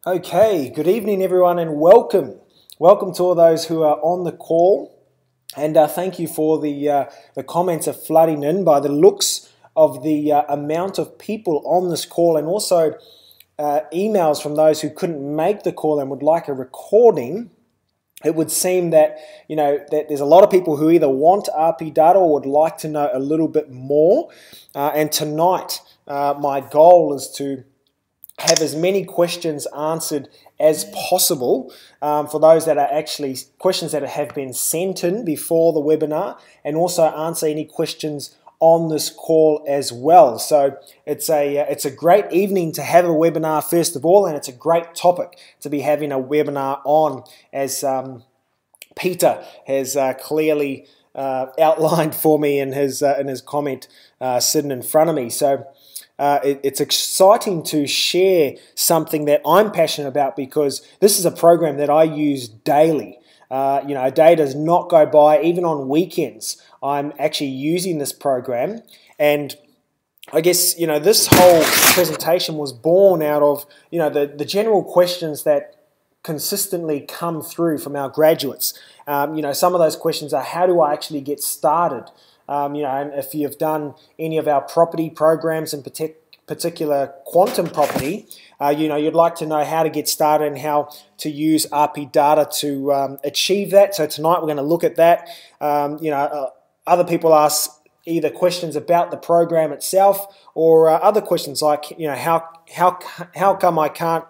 Okay, good evening everyone and welcome. Welcome to all those who are on the call, and thank you for the comments are flooding in by the looks of the amount of people on this call, and also emails from those who couldn't make the call and would like a recording. It would seem that that there's a lot of people who either want RP data or would like to know a little bit more. And tonight, my goal is to have as many questions answered as possible for those that are actually questions that have been sent in before the webinar, and also answer any questions on this call as well. So it's a great evening to have a webinar first of all, and it's a great topic to be having a webinar on, as Peter has clearly outlined for me in his comment sitting in front of me. So it's exciting to share something that I'm passionate about, because this is a program that I use daily. A day does not go by, even on weekends, I'm actually using this program. And I guess, this whole presentation was born out of, the general questions that consistently come through from our graduates. Some of those questions are, how do I actually get started? And if you've done any of our property programs, in particular quantum property, you'd like to know how to get started and how to use RP data to achieve that. So tonight we're going to look at that. Other people ask either questions about the program itself, or other questions like, how come I can't.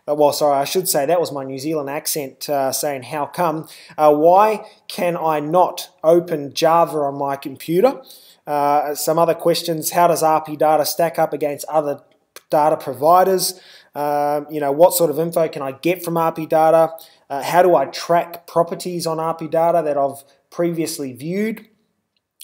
I should say that was my New Zealand accent saying how come. Why can I not open Java on my computer? Some other questions: how does RP data stack up against other data providers? What sort of info can I get from RP data? How do I track properties on RP data that I've previously viewed?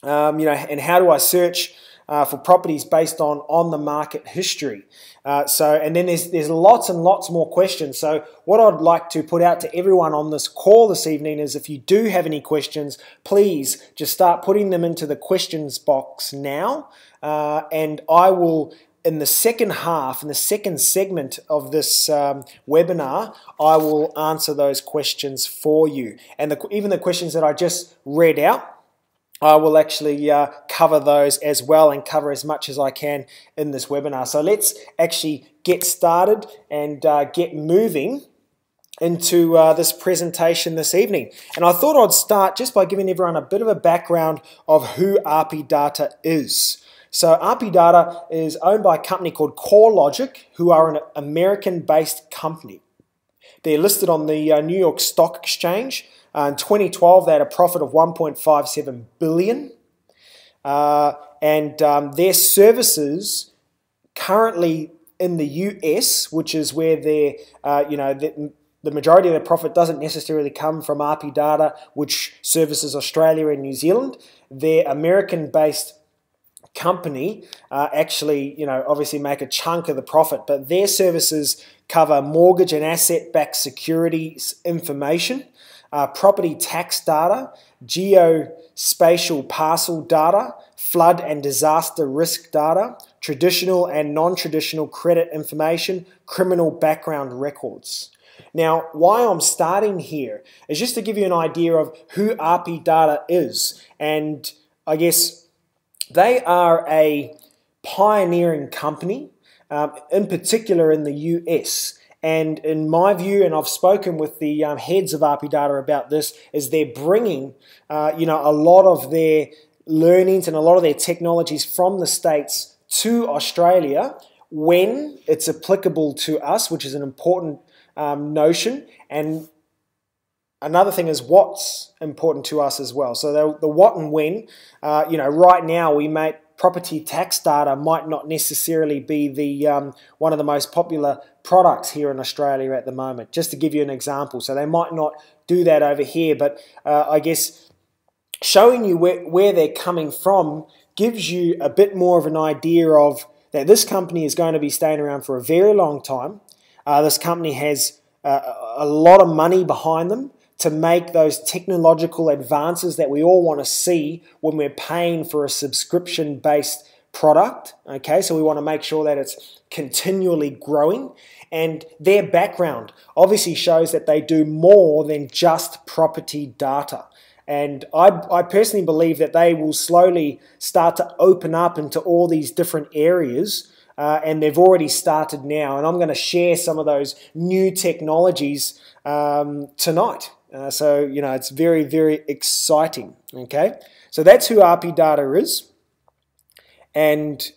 And how do I search for properties based on the market history? And then there's lots and lots more questions. So what I'd like to put out to everyone on this call this evening is, if you do have any questions, please just start putting them into the questions box now. And I will, in the second half, in the second segment of this webinar, I will answer those questions for you. And even the questions that I just read out, I will actually cover those as well, and cover as much as I can in this webinar. So let's actually get started and get moving into this presentation this evening. And I thought I'd start just by giving everyone a bit of a background of who RP Data is. So RP Data is owned by a company called CoreLogic, who are an American-based company. They're listed on the New York Stock Exchange. In 2012, they had a profit of $1.57 billion. Their services currently in the US, which is where the majority of their profit doesn't necessarily come from RP Data, which services Australia and New Zealand. Their American-based company actually, obviously make a chunk of the profit, but their services cover mortgage and asset-backed securities information, property tax data, geospatial parcel data, flood and disaster risk data, traditional and non-traditional credit information, criminal background records. Now, why I'm starting here is just to give you an idea of who RP Data is. And I guess they are a pioneering company, in particular in the US. And in my view, and I've spoken with the heads of RP Data about this, is they're bringing, a lot of their learnings and a lot of their technologies from the States to Australia when it's applicable to us, which is an important notion. And another thing is what's important to us as well. So the what and when, right now we make property tax data might not necessarily be the one of the most popular products here in Australia at the moment, just to give you an example. So they might not do that over here, but I guess showing you where they're coming from gives you a bit more of an idea of that this company is going to be staying around for a very long time. This company has a lot of money behind them to make those technological advances that we all want to see when we're paying for a subscription-based product, okay? So we want to make sure that it's continually growing. And their background obviously shows that they do more than just property data. And I personally believe that they will slowly start to open up into all these different areas, and they've already started now. And I'm going to share some of those new technologies tonight. So, it's very, very exciting, okay? So that's who RP Data is. And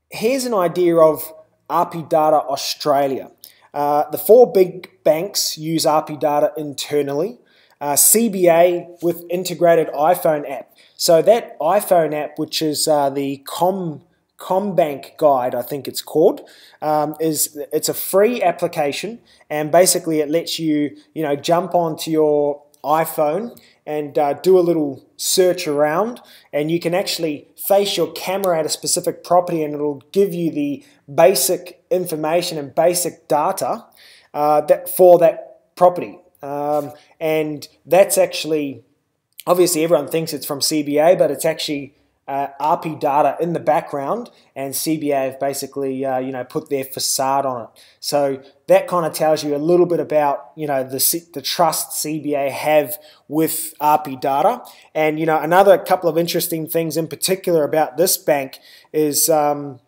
here's an idea of RP Data Australia. The 4 big banks use RP Data internally. CBA with integrated iPhone app. So that iPhone app, which is the CommBank Guide, I think it's called, it's a free application, and basically it lets you, jump onto your iPhone and do a little search around, and you can actually face your camera at a specific property, and it'll give you the basic information and basic data for that property. And that's actually, obviously everyone thinks it's from CBA, but it's actually RP Data in the background, and CBA have basically put their facade on it. So that kind of tells you a little bit about the trust CBA have with RP Data. And another couple of interesting things in particular about this bank is 30%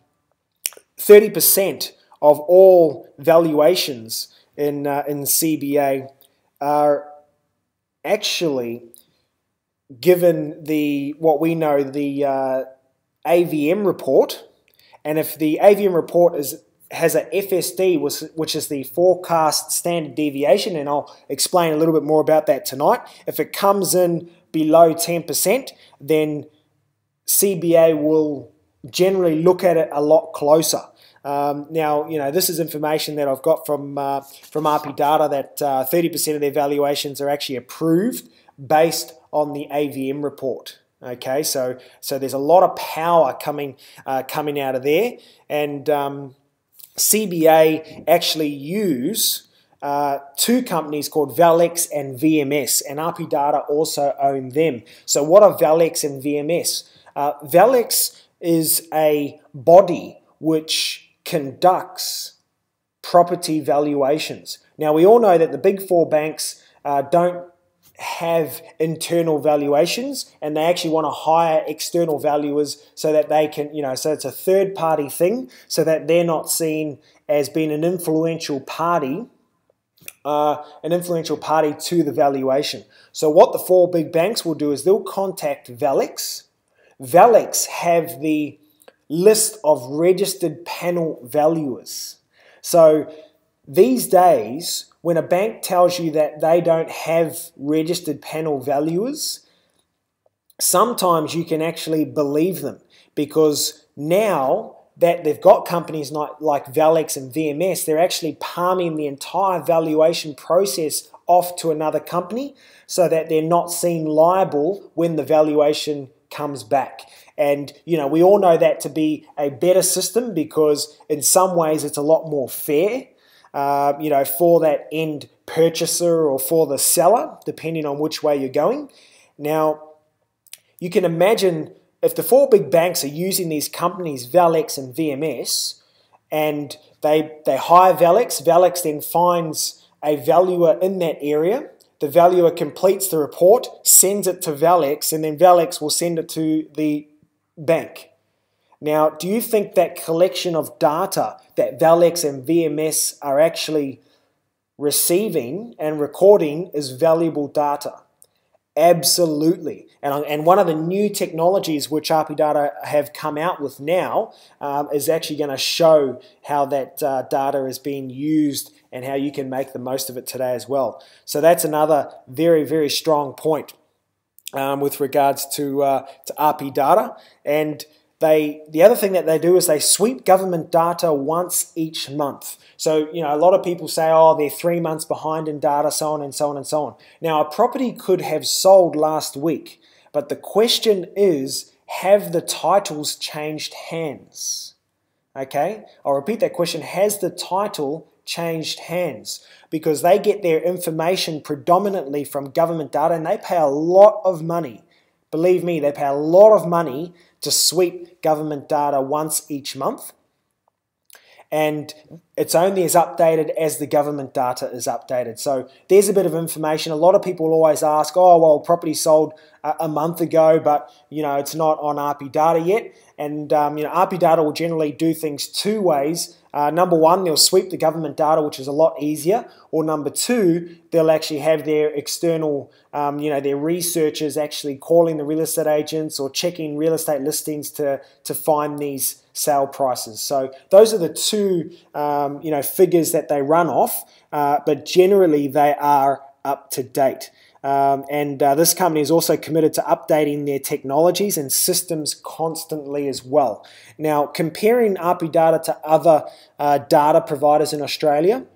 of all valuations in CBA are actually given what we know the AVM report, and if the AVM report has a FSD, which is the forecast standard deviation, and I'll explain a little bit more about that tonight. If it comes in below 10%, then CBA will generally look at it a lot closer. Now, this is information that I've got from RP Data, that 30% of their valuations are actually approved based on the AVM report. Okay, so there's a lot of power coming out of there, and CBA actually use 2 companies called Valex and VMS, and RP Data also own them. So what are Valex and VMS? Valex is a body which conducts property valuations. Now, we all know that the big 4 banks don't have internal valuations, and they actually want to hire external valuers so that they can, so it's a third-party thing, so that they're not seen as being an influential party to the valuation. So what the 4 big banks will do is they'll contact Valex. Valex have the list of registered panel valuers. So these days, when a bank tells you that they don't have registered panel valuers, sometimes you can actually believe them, because now that they've got companies like Valex and VMS, they're actually palming the entire valuation process off to another company so that they're not seen liable when the valuation comes back. And, we all know that to be a better system, because in some ways it's a lot more fair, for that end purchaser or for the seller, depending on which way you're going. Now, you can imagine if the 4 big banks are using these companies, Valex and VMS, and they hire Valex, Valex then finds a valuer in that area. The valuer completes the report, sends it to Valex, and then Valex will send it to the bank. Now, do you think that collection of data that Valex and VMS are actually receiving and recording is valuable data? Absolutely. And one of the new technologies which RP Data have come out with now is actually going to show how that data is being used and how you can make the most of it today as well. So that's another very, very strong point with regards to RP Data. And the other thing that they do is they sweep government data once each month. So, a lot of people say, oh, they're 3 months behind in data, so on and so on and so on. Now, a property could have sold last week, but the question is, have the titles changed hands? Okay, I'll repeat that question. Has the title changed hands? Because they get their information predominantly from government data, and they pay a lot of money. Believe me, they pay a lot of money to sweep government data once each month. And it's only as updated as the government data is updated. So there's a bit of information. A lot of people always ask, oh, well, property sold a month ago, but, it's not on RP data yet. And, RP data will generally do things two ways. Number one, they'll sweep the government data, which is a lot easier. Or number two, they'll actually have their external, their researchers actually calling the real estate agents or checking real estate listings to find these sale prices. So those are the two, figures that they run off, but generally they are up to date. This company is also committed to updating their technologies and systems constantly as well. Now, comparing RP data to other data providers in Australia,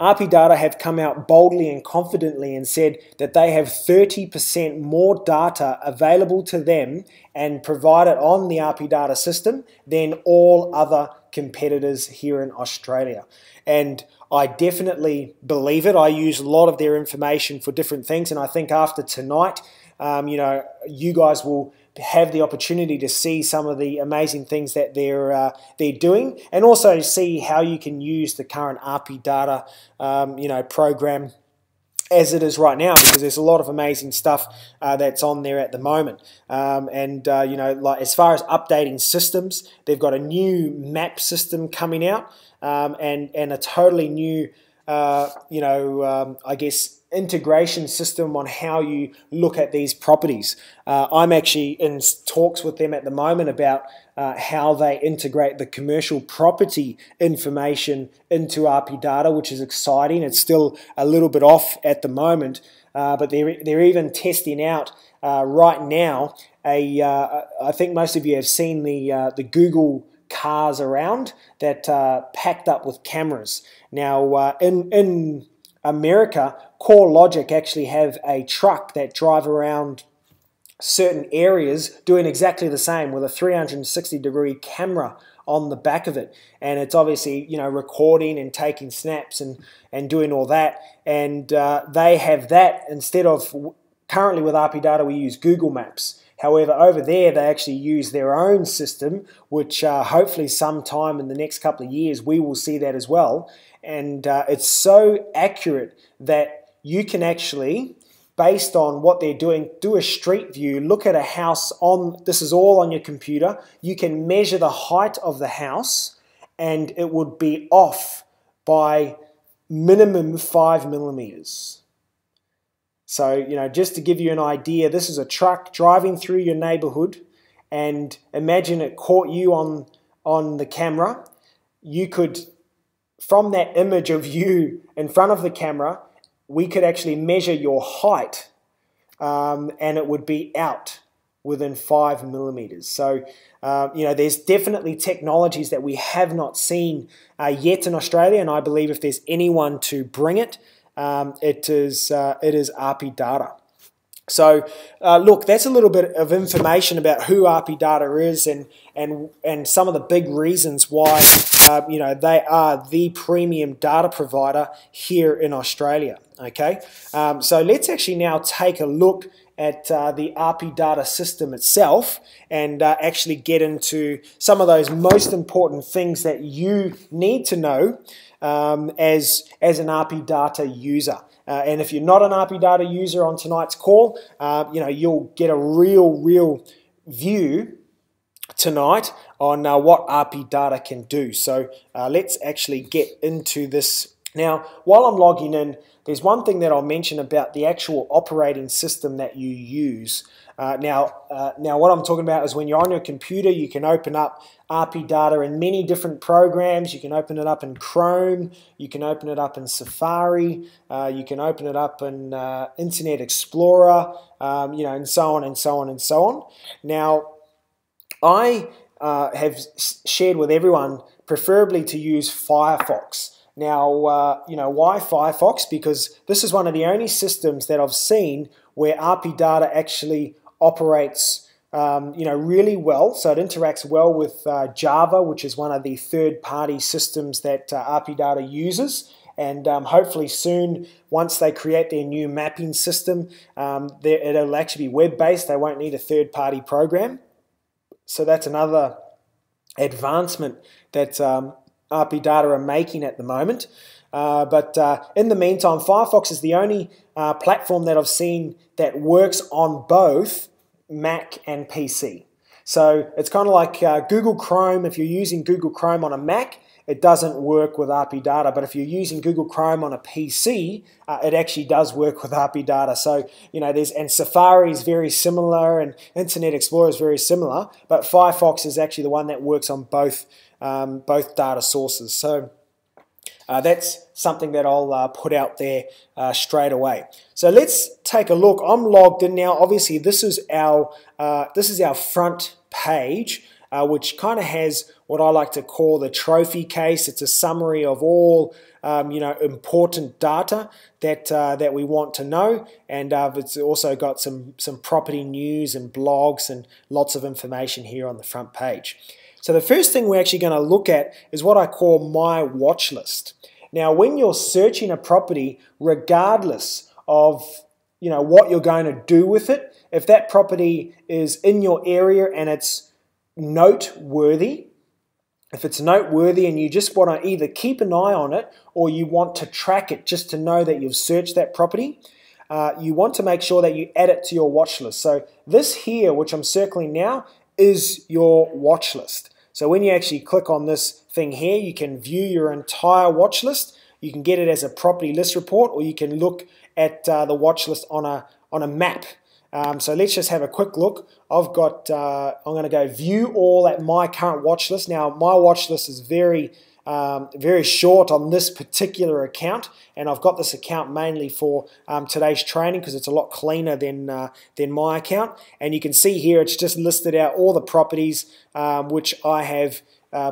RP Data have come out boldly and confidently and said that they have 30% more data available to them and provided on the RP Data system than all other competitors here in Australia. And I definitely believe it. I use a lot of their information for different things, and I think after tonight, you guys will have the opportunity to see some of the amazing things that they're doing, and also see how you can use the current RP Data program as it is right now, because there's a lot of amazing stuff that's on there at the moment. Like as far as updating systems, they've got a new map system coming out, and a totally new, I guess, integration system on how you look at these properties. I'm actually in talks with them at the moment about how they integrate the commercial property information into RP Data, which is exciting. It's still a little bit off at the moment, but they're even testing out right now I think most of you have seen the Google cars around that packed up with cameras. Now in America, CoreLogic actually have a truck that drive around certain areas doing exactly the same with a 360-degree camera on the back of it, and it's obviously recording and taking snaps and doing all that, and they have that instead of currently with RP Data we use Google Maps. However, over there they actually use their own system, which hopefully sometime in the next couple of years we will see that as well. And it's so accurate that you can actually, based on what they're doing, do a street view, look at a house this is all on your computer, you can measure the height of the house and it would be off by minimum 5 millimeters. So, just to give you an idea, this is a truck driving through your neighborhood, and imagine it caught you on the camera. You could, from that image of you in front of the camera, we could actually measure your height, and it would be out within 5 millimeters. So, there's definitely technologies that we have not seen yet in Australia, and I believe if there's anyone to bring it, it is RP Data. So look, that's a little bit of information about who RP Data is and some of the big reasons why they are the premium data provider here in Australia. Okay, so let's actually now take a look at the RP Data system itself and actually get into some of those most important things that you need to know as an RP Data user. And if you're not an RP Data user on tonight's call, you'll get a real view tonight on what RP Data can do. So let's actually get into this. Now, while I'm logging in, there's one thing that I'll mention about the actual operating system that you use. Now what I'm talking about is when you're on your computer, you can open up RP Data in many different programs. You can open it up in Chrome, you can open it up in Safari, you can open it up in Internet Explorer, and so on and so on and so on. Now, I have shared with everyone preferably to use Firefox. Now, why Firefox? Because this is one of the only systems that I've seen where RP Data actually operates, really well. So it interacts well with Java, which is one of the third-party systems that RP Data uses. And hopefully soon, once they create their new mapping system, it'll actually be web-based. They won't need a third-party program. So that's another advancement that RP Data are making at the moment. But in the meantime, Firefox is the only platform that I've seen that works on both Mac and PC. So it's kind of like Google Chrome. If you're using Google Chrome on a Mac, it doesn't work with RP Data, but if you're using Google Chrome on a PC, it actually does work with RP Data. So, and Safari is very similar, and Internet Explorer is very similar, but Firefox is actually the one that works on both data sources. So that's something that I'll put out there straight away. So let's take a look. I'm logged in now. Obviously, this is our front page, which kind of has what I like to call the trophy case. It's a summary of all important data that we want to know, and it's also got some property news and blogs and lots of information here on the front page. So the first thing we're actually going to look at is what I call my watch list. Now, when you're searching a property, regardless of what you're going to do with it, if that property is in your area and it's noteworthy, and you just want to either keep an eye on it or you want to track it just to know that you've searched that property, you want to make sure that you add it to your watch list. So this here, which I'm circling now, is your watch list. So when you actually click on this thing here, you can view your entire watch list. You can get it as a property list report, or you can look at the watch list on a map. So let's just have a quick look. I'm going to go view all at my current watch list. Now my watch list is very short on this particular account, and I've got this account mainly for today's training because it's a lot cleaner than my account. And you can see here it's just listed out all the properties which I have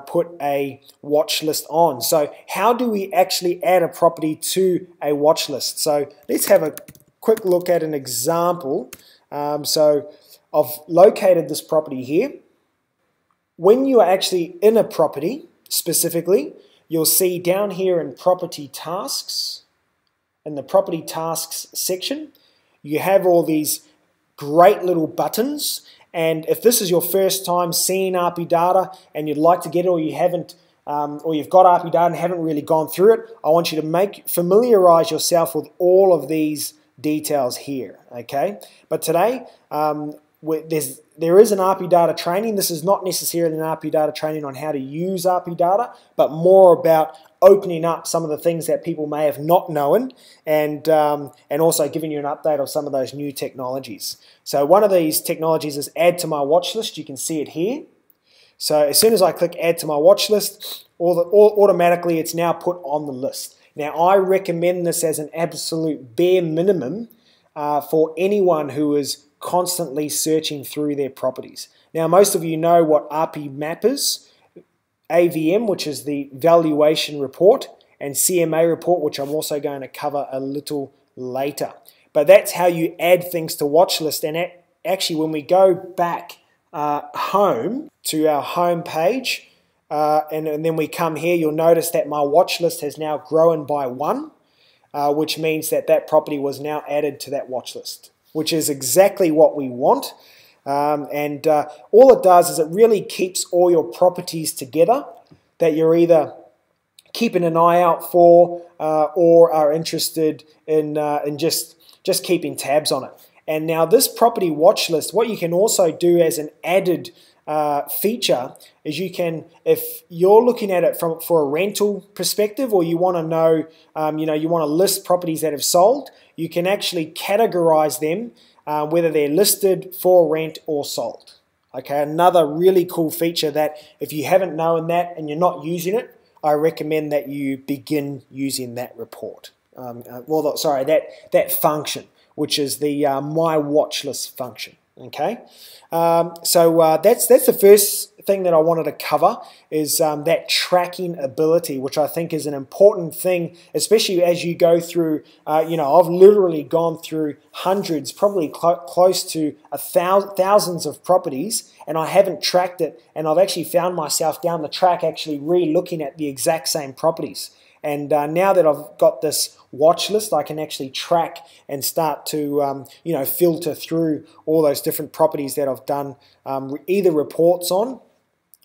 put a watch list on. So how do we actually add a property to a watch list? So let's have a quick look at an example. So I've located this property here. When you are actually in a property, specifically, you'll see down here in property tasks, in the property tasks section, you have all these great little buttons. And if this is your first time seeing RP Data and you'd like to get it, or you haven't, or you've got RP Data and haven't really gone through it, I want you to familiarize yourself with all of these details here. Okay, but today there is an RP Data training. This is not necessarily an RP Data training on how to use RP Data, but more about opening up some of the things that people may have not known, and also giving you an update of some of those new technologies. So one of these technologies is add to my watch list. You can see it here. So as soon as I click add to my watch list, automatically it's now put on the list. Now I recommend this as an absolute bare minimum for anyone who is constantly searching through their properties. Now most of you know what RP Map is, AVM, which is the valuation report, and CMA report, which I'm also going to cover a little later. But that's how you add things to watch list. And actually when we go back home to our home page, and then we come here, you'll notice that my watch list has now grown by 1, which means that property was now added to that watch list, which is exactly what we want. And all it does is it really keeps all your properties together that you're either keeping an eye out for or are interested in just keeping tabs on it. And now this property watch list, what you can also do as an added feature is you can, if you're looking at it for a rental perspective, or you want to know, you want to list properties that have sold, you can actually categorize them whether they're listed for rent or sold. Okay, another really cool feature that if you haven't known that and you're not using it, I recommend that you begin using that report. That function, which is the My Watch List function. Okay, so that's the first thing that I wanted to cover, is that tracking ability, which I think is an important thing, especially as you go through. I've literally gone through hundreds, probably close to thousands of properties, and I haven't tracked it. And I've actually found myself down the track actually re-looking at the exact same properties. And now that I've got this watch list, I can actually track and start to filter through all those different properties that I've done either reports on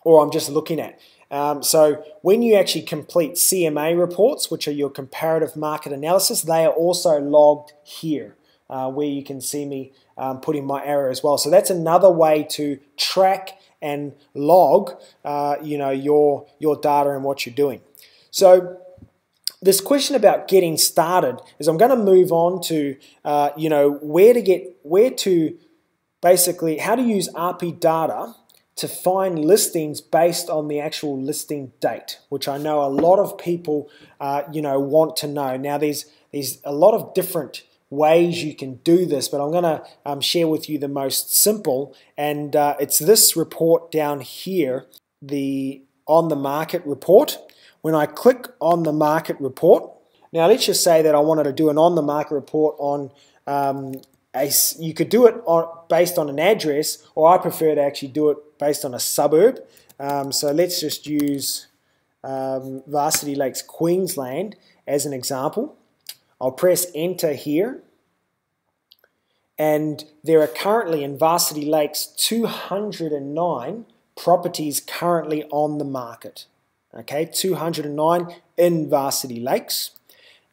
or I'm just looking at. So when you actually complete CMA reports, which are your comparative market analysis, they are also logged here, where you can see me putting my arrow as well. So that's another way to track and log your data and what you're doing. So this question about getting started is I'm going to move on to basically how to use RP data to find listings based on the actual listing date, which I know a lot of people want to know. Now there's a lot of different ways you can do this, but I'm going to share with you the most simple, and it's this report down here, the on the market report. When I click on the market report, now let's just say that I wanted to do an on the market report on you could do it based on an address, or I prefer to actually do it based on a suburb. So let's just use Varsity Lakes, Queensland as an example. I'll press enter here, and there are currently in Varsity Lakes 209 properties currently on the market. Okay, 209 in Varsity Lakes.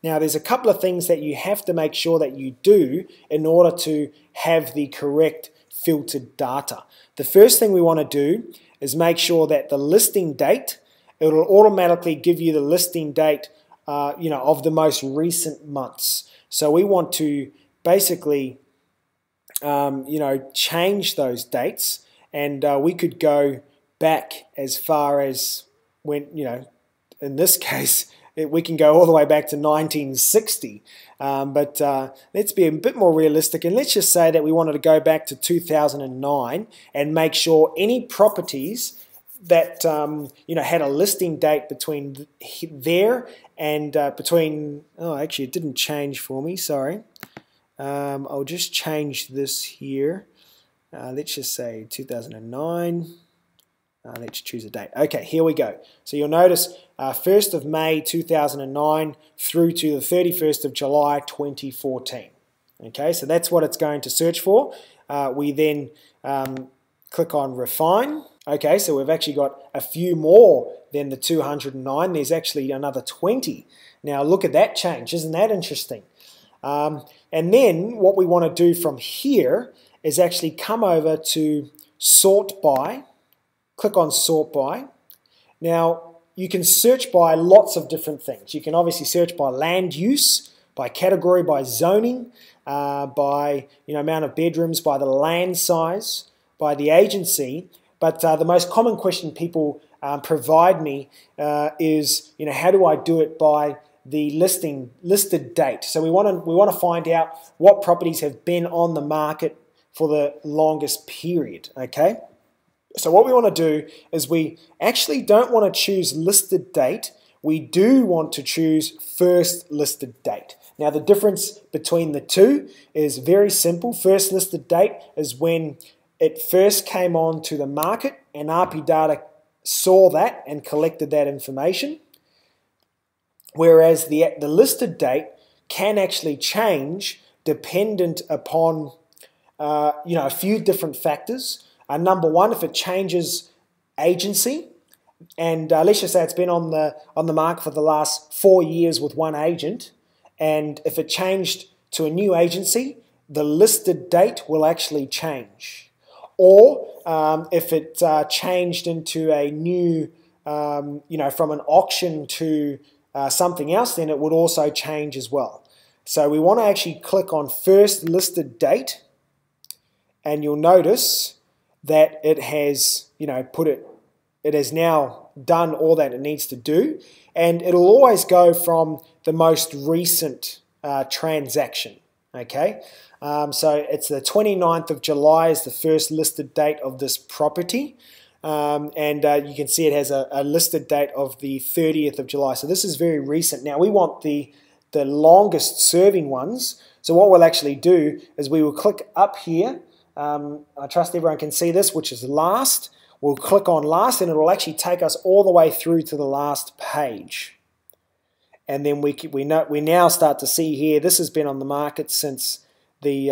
Now there's a couple of things that you have to make sure that you do in order to have the correct filtered data. The first thing we want to do is make sure that the listing date, it will automatically give you the listing date of the most recent months. So we want to basically change those dates, and we could go back as far as when, in this case, we can go all the way back to 1960, but let's be a bit more realistic, and let's just say that we wanted to go back to 2009 and make sure any properties that had a listing date between there and actually it didn't change for me, sorry. I'll just change this here. Let's just say 2009. Let's choose a date. Okay, here we go. So you'll notice 1st of May 2009 through to the 31st of July 2014. Okay, so that's what it's going to search for. We then click on refine. Okay, so we've actually got a few more than the 209. There's actually another 20. Now look at that change. Isn't that interesting? And then what we want to do from here is actually come over to sort by. Click on sort by. Now you can search by lots of different things. You can obviously search by land use, by category, by zoning, by amount of bedrooms, by the land size, by the agency. But the most common question people provide me is how do I do it by the listed date? So we want to find out what properties have been on the market for the longest period. Okay. So what we want to do is we actually don't want to choose listed date. We do want to choose first listed date. Now the difference between the two is very simple. First listed date is when it first came on to the market and RP data saw that and collected that information. Whereas the listed date can actually change dependent upon a few different factors. Number one, if it changes agency, and let's just say it's been on the market for the last 4 years with one agent, and if it changed to a new agency, the listed date will actually change. Or if it changed into a new, from an auction to something else, then it would also change as well. So we want to actually click on first listed date, and you'll notice that it has, it has now done all that it needs to do, and it'll always go from the most recent transaction. Okay, so it's the 29th of July is the first listed date of this property, and you can see it has a listed date of the 30th of July. So this is very recent. Now we want the longest serving ones. So what we'll actually do is we will click up here. I trust everyone can see this, which is last. We'll click on last, and it will actually take us all the way through to the last page. And then we now start to see here, this has been on the market since the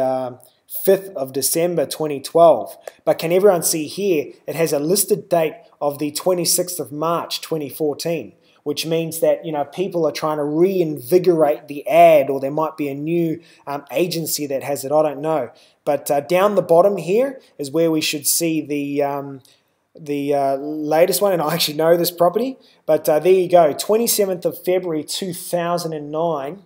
5th of December 2012. But can everyone see here, it has a listed date of the 26th of March 2014, which means that, you know, people are trying to reinvigorate the ad, or there might be a new agency that has it, I don't know. But down the bottom here is where we should see the latest one, and I actually know this property, but there you go, 27th of February 2009.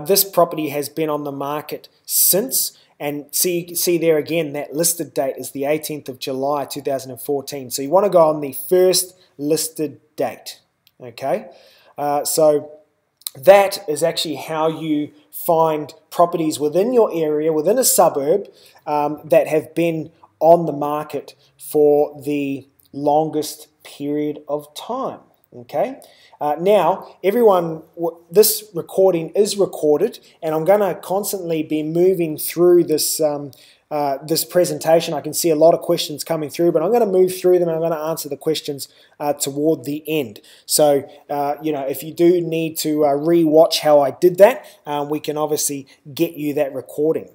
This property has been on the market since, and see there again, that listed date is the 18th of July 2014. So you want to go on the first listed date, okay? So that is actually how you find properties within your area, within a suburb, that have been on the market for the longest period of time, okay? Now, everyone, this recording is recorded, and I'm going to constantly be moving through this this presentation. I can see a lot of questions coming through, but I'm going to move through them, and I'm going to answer the questions toward the end. So, you know, if you do need to re-watch how I did that, we can obviously get you that recording.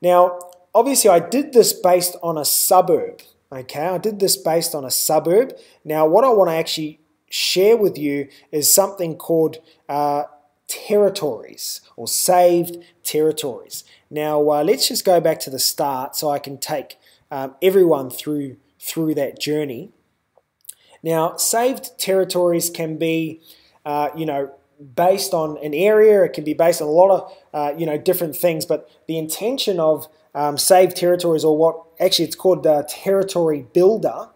Now, obviously, I did this based on a suburb, okay? I did this based on a suburb. Now, what I want to actually share with you is something called territories, or saved territories. Now, let's just go back to the start so I can take everyone through that journey. Now, saved territories can be, you know, based on an area. It can be based on a lot of, you know, different things. But the intention of saved territories, or what actually it's called territory builder,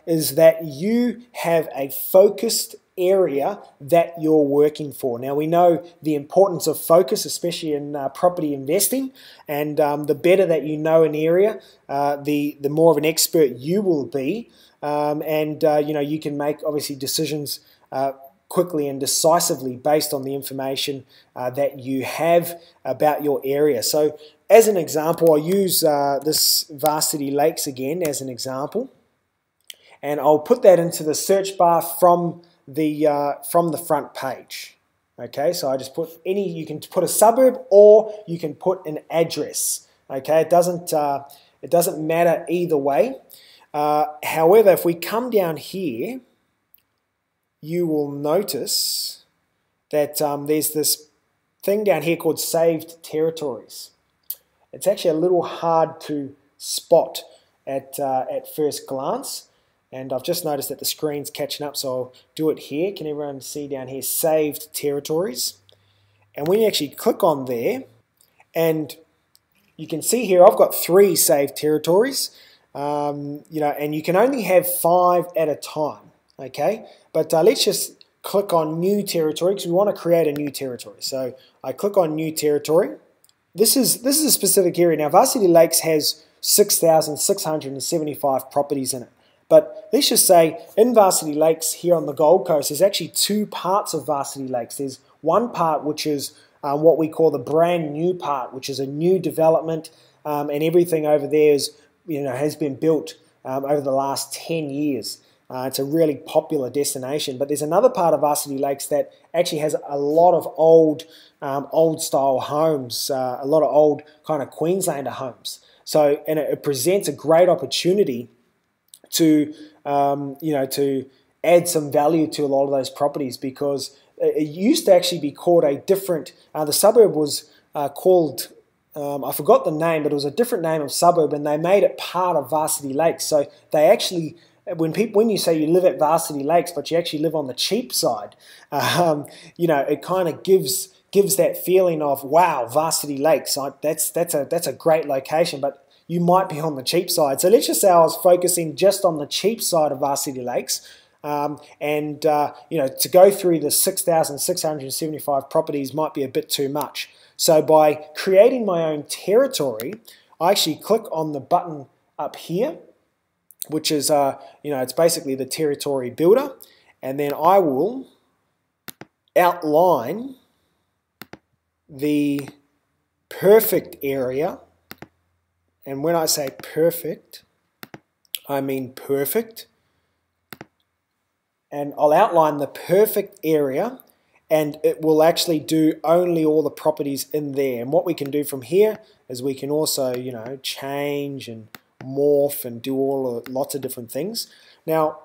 is that you have a focused area that you're working for. Now, we know the importance of focus, especially in property investing, and the better that you know an area, the more of an expert you will be, and you know, you can make obviously decisions quickly and decisively based on the information that you have about your area. So, as an example, I'll use this Varsity Lakes again as an example. And I'll put that into the search bar from the front page. Okay, so I just put you can put a suburb, or you can put an address. Okay, it doesn't matter either way. However, if we come down here, you will notice that there's this thing down here called saved territories. It's actually a little hard to spot at first glance. And I've just noticed that the screen's catching up, so I'll do it here. Can everyone see down here, saved territories? And when you actually click on there, and you can see here, I've got 3 saved territories, you know, and you can only have 5 at a time, okay? But let's just click on new territory, because we want to create a new territory. So I click on new territory. This is a specific area. Now, Varsity Lakes has 6,675 properties in it. But let's just say in Varsity Lakes here on the Gold Coast, there's actually 2 parts of Varsity Lakes. There's one part which is what we call the brand new part, which is a new development, and everything over there is, you know, has been built over the last 10 years. It's a really popular destination. But there's another part of Varsity Lakes that actually has a lot of old style homes, a lot of old kind of Queenslander homes. So, and it presents a great opportunity to you know, to add some value to a lot of those properties, because it used to actually be called a different, the suburb was called, I forgot the name, but it was a different name of suburb, and they made it part of Varsity Lakes. So they actually, when you say you live at Varsity Lakes, but you actually live on the cheap side, you know, it kind of gives that feeling of, wow, Varsity Lakes, that's a great location, but you might be on the cheap side. So let's just say I was focusing just on the cheap side of Varsity Lakes, and you know, to go through the 6,675 properties might be a bit too much. So by creating my own territory, I actually click on the button up here, which is you know, it's basically the territory builder, and then I will outline the perfect area. And when I say perfect, I mean perfect. And I'll outline the perfect area and it will actually do only all the properties in there. And what we can do from here is we can also, change and morph and do lots of different things. Now,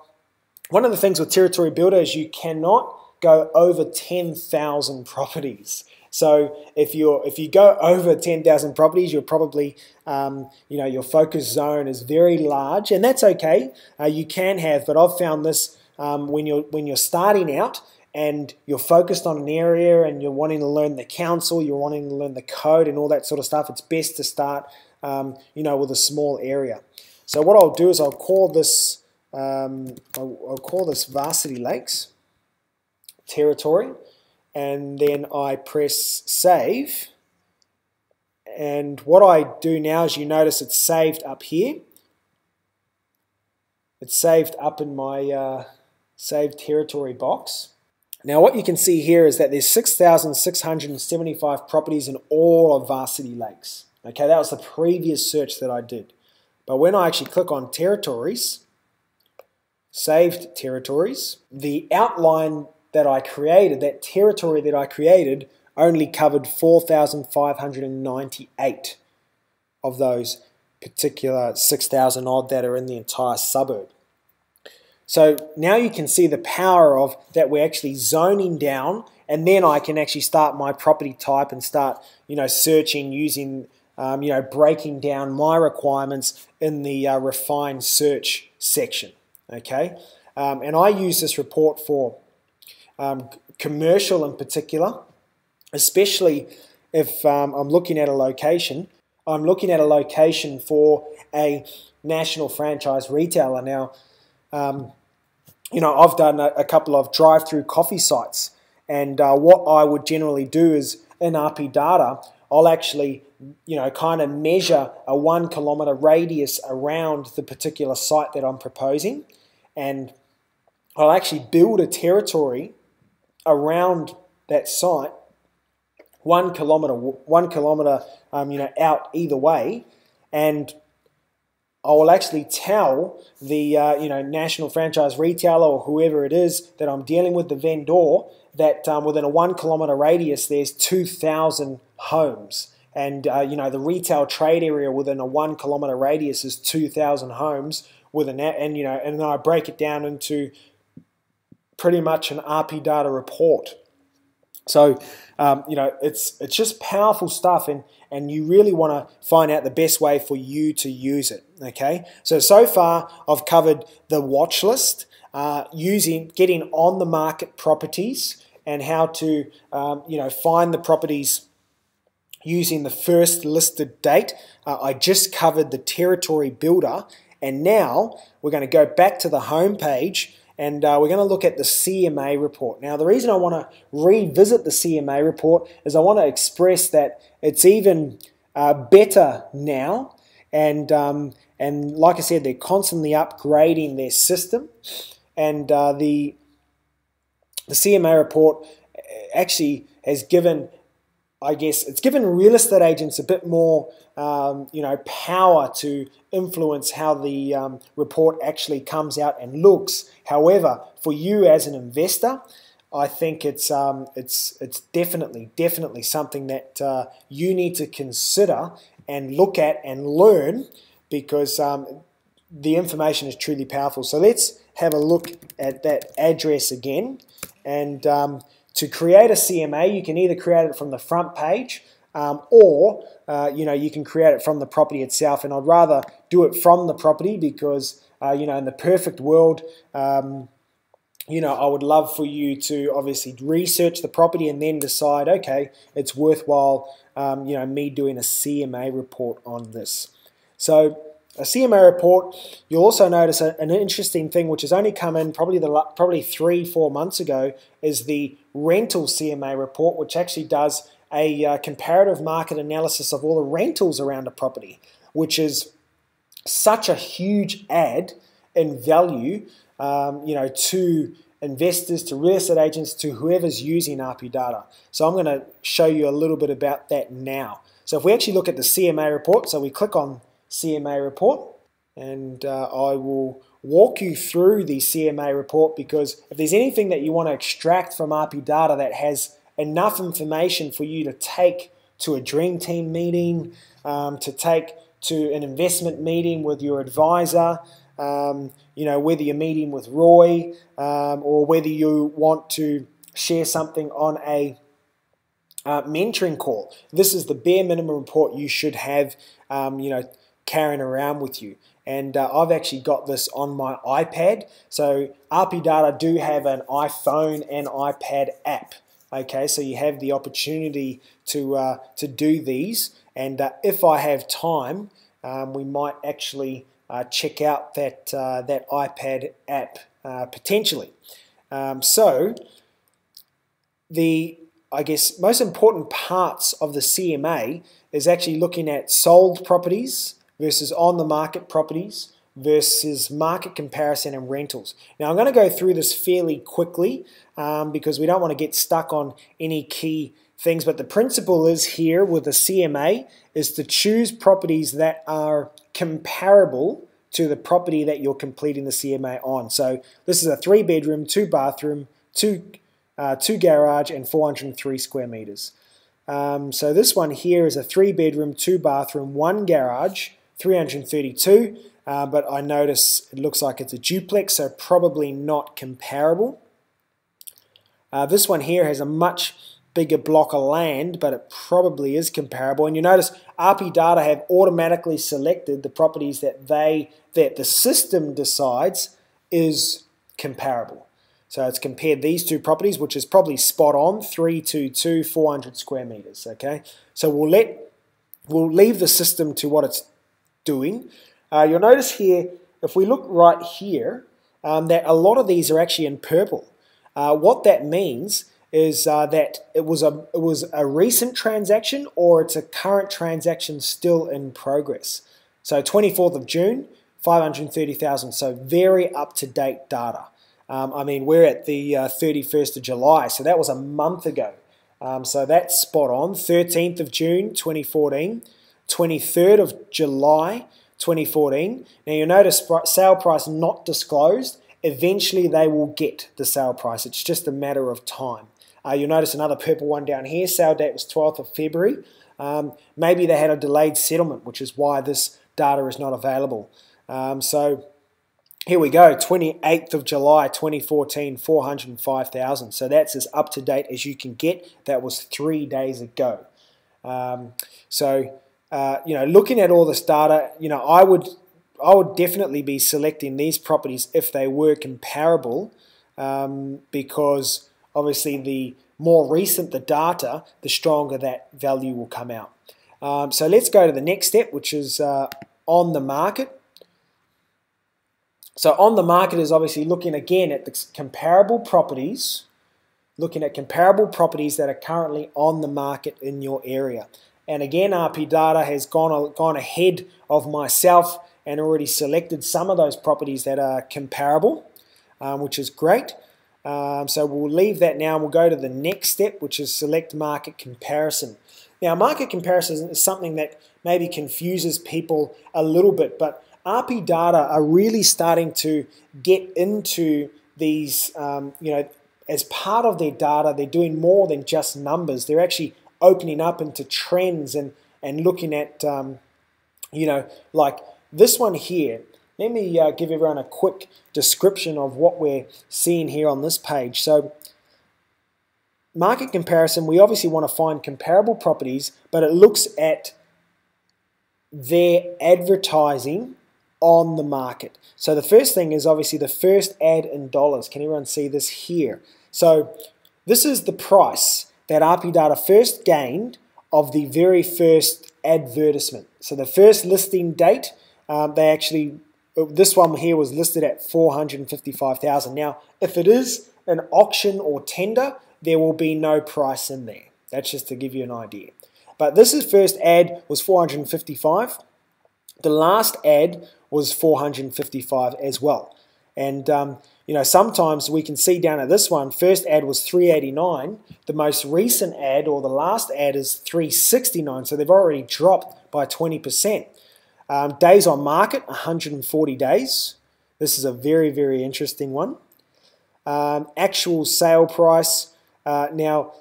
one of the things with Territory Builder is you cannot go over 10,000 properties. So if you go over 10,000 properties, you're probably your focus zone is very large, and that's okay. You can have, but I've found this when you're starting out and you're focused on an area and you're wanting to learn the council, you're wanting to learn the code and all that sort of stuff, it's best to start with a small area. So what I'll do is I'll call this Varsity Lakes Territory, and then I press save. And what I do now is, you notice it's saved up here. It's saved up in my saved territory box. Now what you can see here is that there's 6,675 properties in all of Varsity Lakes. Okay, that was the previous search that I did. But when I actually click on territories, saved territories, the outline that I created, that territory that I created, only covered 4,598 of those particular 6,000 odd that are in the entire suburb. So now you can see the power of that we're actually zoning down, and then I can actually start my property type and start, searching using, breaking down my requirements in the refined search section. Okay, and I use this report for commercial in particular, especially if I'm looking at a location. I'm looking at a location for a national franchise retailer. Now, I've done a couple of drive-through coffee sites, and what I would generally do is in RP data, I'll actually, kind of measure a 1 kilometer radius around the particular site that I'm proposing, and I'll actually build a territory around that site 1 kilometer, out either way, and I will actually tell the national franchise retailer or whoever it is that I'm dealing with, the vendor, that within a 1 kilometer radius there's 2,000 homes, and the retail trade area within a 1 kilometer radius is 2,000 homes and then I break it down into pretty much an RP data report. So it's just powerful stuff, and you really want to find out the best way for you to use it. Okay, so far I've covered the watch list, getting on the market properties, and how to find the properties using the first listed date. I just covered the territory builder, and now we're going to go back to the home page, and we're going to look at the CMA report. Now, the reason I want to revisit the CMA report is I want to express that it's even better now, and like I said, they're constantly upgrading their system, and the CMA report actually has given, I guess, it's given real estate agents a bit more power to influence how the report actually comes out and looks. However, for you as an investor, I think it's definitely something that you need to consider and look at and learn, because the information is truly powerful. So let's have a look at that address again. And to create a CMA, you can either create it from the front page, or you can create it from the property itself. And I'd rather do it from the property because in the perfect world, I would love for you to obviously research the property and then decide, okay, it's worthwhile, me doing a CMA report on this. So a CMA report, you'll also notice an interesting thing which has only come in probably 3-4 months ago, is the rental CMA report, which actually does a comparative market analysis of all the rentals around a property, which is such a huge add in value, to investors, to real estate agents, to whoever's using RP data. So I'm going to show you a little bit about that now. So if we actually look at the CMA report, so we click on CMA report, and I will walk you through the CMA report, because if there's anything that you want to extract from RP data that has enough information for you to take to a dream team meeting, to take to an investment meeting with your advisor, whether you're meeting with Roy, or whether you want to share something on a mentoring call. This is the bare minimum report you should have, carrying around with you. And I've actually got this on my iPad. So RP Data do have an iPhone and iPad app. Okay, so you have the opportunity to do these. And if I have time, we might actually check out that iPad app potentially. So the most important parts of the CMA is actually looking at sold properties versus on the market properties versus market comparison and rentals. Now I'm going to go through this fairly quickly because we don't want to get stuck on any key things, but the principle is here with the CMA is to choose properties that are comparable to the property that you're completing the CMA on. So this is a 3-bedroom, 2-bathroom, 2 garage and 403 square meters. So this one here is a 3-bedroom, 2-bathroom, 1 garage, 332, but I notice it looks like it's a duplex, so probably not comparable. This one here has a much bigger block of land, but it probably is comparable. And you notice RP Data have automatically selected the properties that the system decides is comparable. So it's compared these two properties, which is probably spot on, 322, 400 square meters, okay? So we'll leave the system to what it's doing. You'll notice here, if we look right here, that a lot of these are actually in purple. What that means is that it was a recent transaction or it's a current transaction still in progress. So 24th of June, 530,000, so very up-to-date data. We're at the 31st of July, so that was a month ago. So that's spot on. 13th of June, 2014. 23rd of July, 2014. Now you'll notice sale price not disclosed. Eventually they will get the sale price. It's just a matter of time. You'll notice another purple one down here. Sale date was 12th of February. Maybe they had a delayed settlement, which is why this data is not available. So here we go, 28th of July 2014, 405,000. So that's as up to date as you can get. That was 3 days ago. Looking at all this data, I would definitely be selecting these properties if they were comparable, because obviously the more recent the data, the stronger that value will come out. So let's go to the next step, which is on the market. So on the market is obviously looking again at the comparable properties, looking at comparable properties that are currently on the market in your area. And again, RP Data has gone ahead of myself and already selected some of those properties that are comparable, which is great. So we'll leave that now and we'll go to the next step, which is select market comparison. Now, market comparison is something that maybe confuses people a little bit, but RP Data are really starting to get into these, as part of their data, they're doing more than just numbers. They're actually opening up into trends and looking at, like this one here. Let me give everyone a quick description of what we're seeing here on this page. So market comparison, we obviously want to find comparable properties, but it looks at their advertising on the market. So the first thing is obviously the first ad in dollars. Can everyone see this here? So this is the price that RP Data first gained of the very first advertisement. So the first listing date, this one here was listed at 455,000. Now, if it is an auction or tender, there will be no price in there. That's just to give you an idea. But this is first ad was 455. The last ad was 455 as well. And sometimes we can see down at this one, first ad was 389. The most recent ad or the last ad is 369. So they've already dropped by 20%. Days on market, 140 days. This is a very, very interesting one. Actual sale price. Now,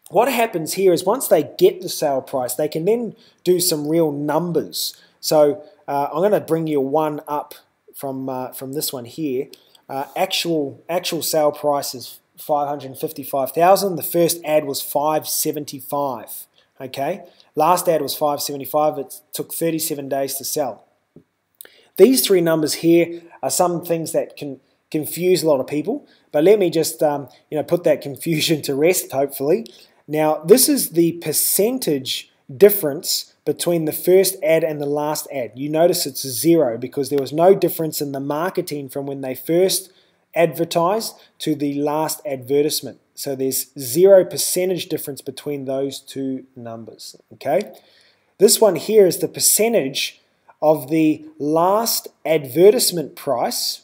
what happens here is once they get the sale price, they can then do some real numbers. So I'm going to bring you one up from this one here. Actual sale price is $555,000. The first ad was $575. Okay, last ad was $575. It took 37 days to sell. These three numbers here are some things that can confuse a lot of people, but let me just put that confusion to rest, hopefully. Now, this is the percentage difference between the first ad and the last ad. You notice it's 0 because there was no difference in the marketing from when they first advertised to the last advertisement. So there's 0 percentage difference between those two numbers. Okay, this one here is the percentage of the last advertisement price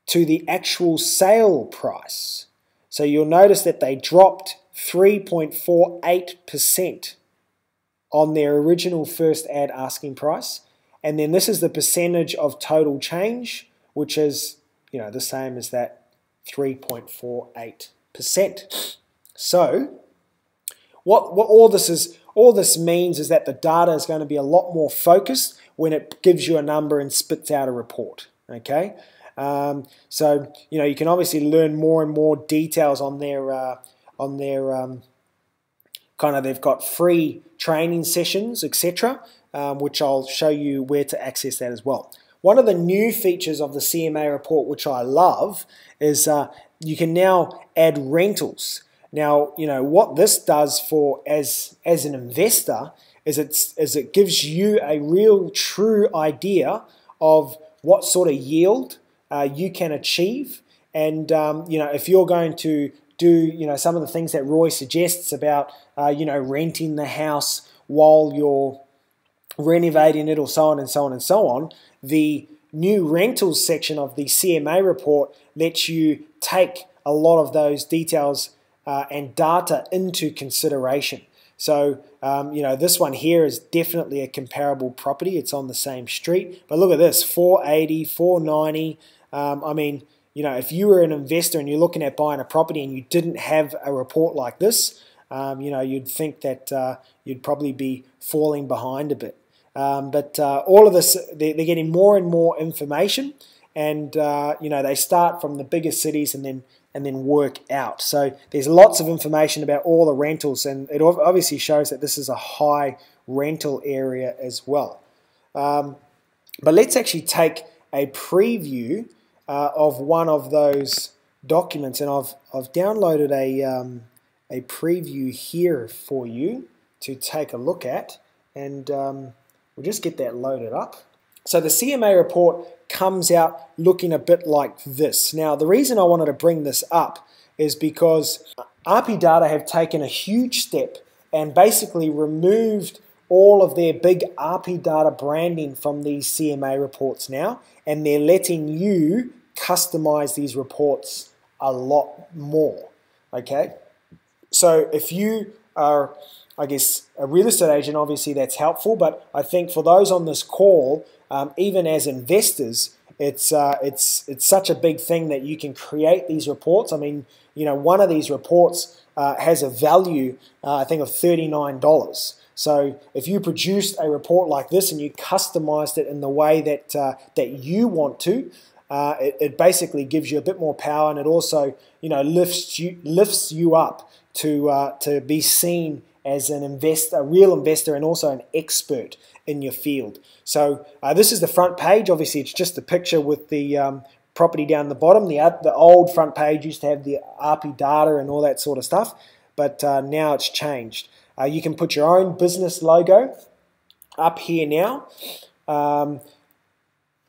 to the actual sale price. So you'll notice that they dropped 3.48% on their original first ad asking price. And then this is the percentage of total change, which is the same as that 3.48%. So what all this means is that the data is going to be a lot more focused when it gives you a number and spits out a report. Okay, so you can obviously learn more and more details on their they've got free training sessions, etc., which I'll show you where to access that as well. One of the new features of the CMA report, which I love, is you can now add rentals. Now, what this does for as an investor is it gives you a real true idea of what sort of yield you can achieve, and if you're going to do some of the things that Roy suggests about renting the house while you're renovating it, or so on and so on and so on. The new rentals section of the CMA report lets you take a lot of those details and data into consideration. So, this one here is definitely a comparable property. It's on the same street. But look at this, 480, 490. If you were an investor and you're looking at buying a property and you didn't have a report like this, you'd think that you'd probably be falling behind a bit. But all of this, they're getting more and more information, and they start from the bigger cities and then work out. So there's lots of information about all the rentals, and it obviously shows that this is a high rental area as well. But let's actually take a preview of one of those documents, and I've downloaded a preview here for you to take a look at, and we'll just get that loaded up. So the CMA report comes out looking a bit like this. Now, the reason I wanted to bring this up is because RP Data have taken a huge step and basically removed all of their big RP Data branding from these CMA reports now, and they're letting you customize these reports a lot more. Okay, so if you are, I guess, a real estate agent, obviously that's helpful, but I think for those on this call, even as investors, it's such a big thing that you can create these reports. I mean, one of these reports has a value, I think, of $39. So if you produced a report like this and you customized it in the way that you want to, it basically gives you a bit more power, and it also lifts you up to be seen as an investor, a real investor, and also an expert in your field. So this is the front page. Obviously, it's just a picture with the property down the bottom. The old front page used to have the RP Data and all that sort of stuff, but now it's changed. You can put your own business logo up here now,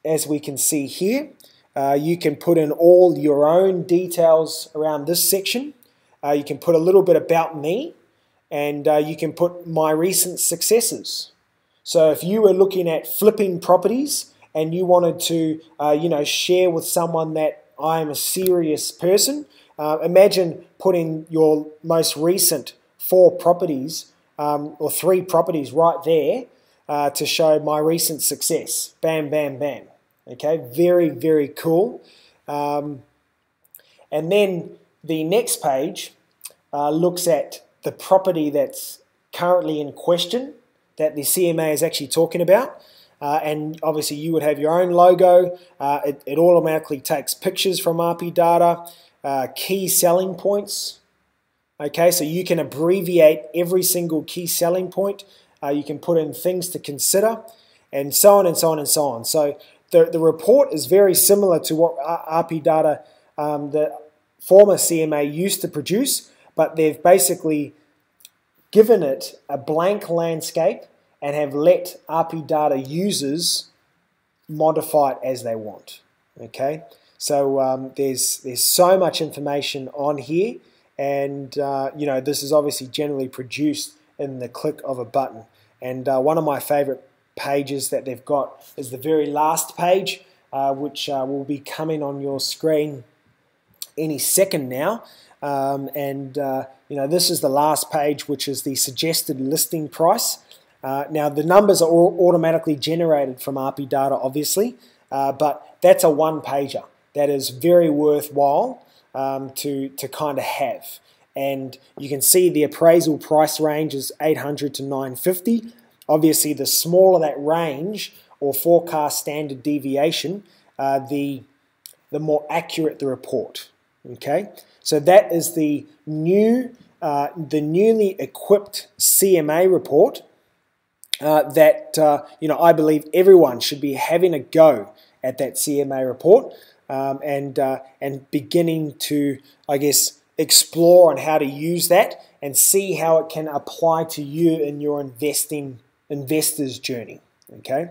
as we can see here. You can put in all your own details around this section. You can put a little bit about me, and you can put my recent successes. So if you were looking at flipping properties and you wanted to share with someone that I'm a serious person, imagine putting your most recent 4 properties or 3 properties right there to show my recent success. Bam, bam, bam. Okay, very, very cool. And then the next page looks at the property that's currently in question that the CMA is actually talking about. And obviously you would have your own logo. It automatically takes pictures from RP data, key selling points. Okay, so you can abbreviate every single key selling point. You can put in things to consider, and so on and so on and so on. So the report is very similar to what RP data, the former CMA, used to produce, but they've basically given it a blank landscape and have let RP data users modify it as they want. Okay, so there's so much information on here, and this is obviously generally produced in the click of a button. And one of my favorite pages that they've got is the very last page, which will be coming on your screen any second now. This is the last page, which is the suggested listing price. Now the numbers are all automatically generated from RP data, obviously, but that's a one-pager that is very worthwhile to kind of have. And you can see the appraisal price range is 800 to 950. Obviously, the smaller that range or forecast standard deviation, the more accurate the report. Okay, so that is the newly equipped CMA report that I believe everyone should be having a go at that CMA report and beginning to, I guess, explore on how to use that and see how it can apply to you in your investor's journey. Okay,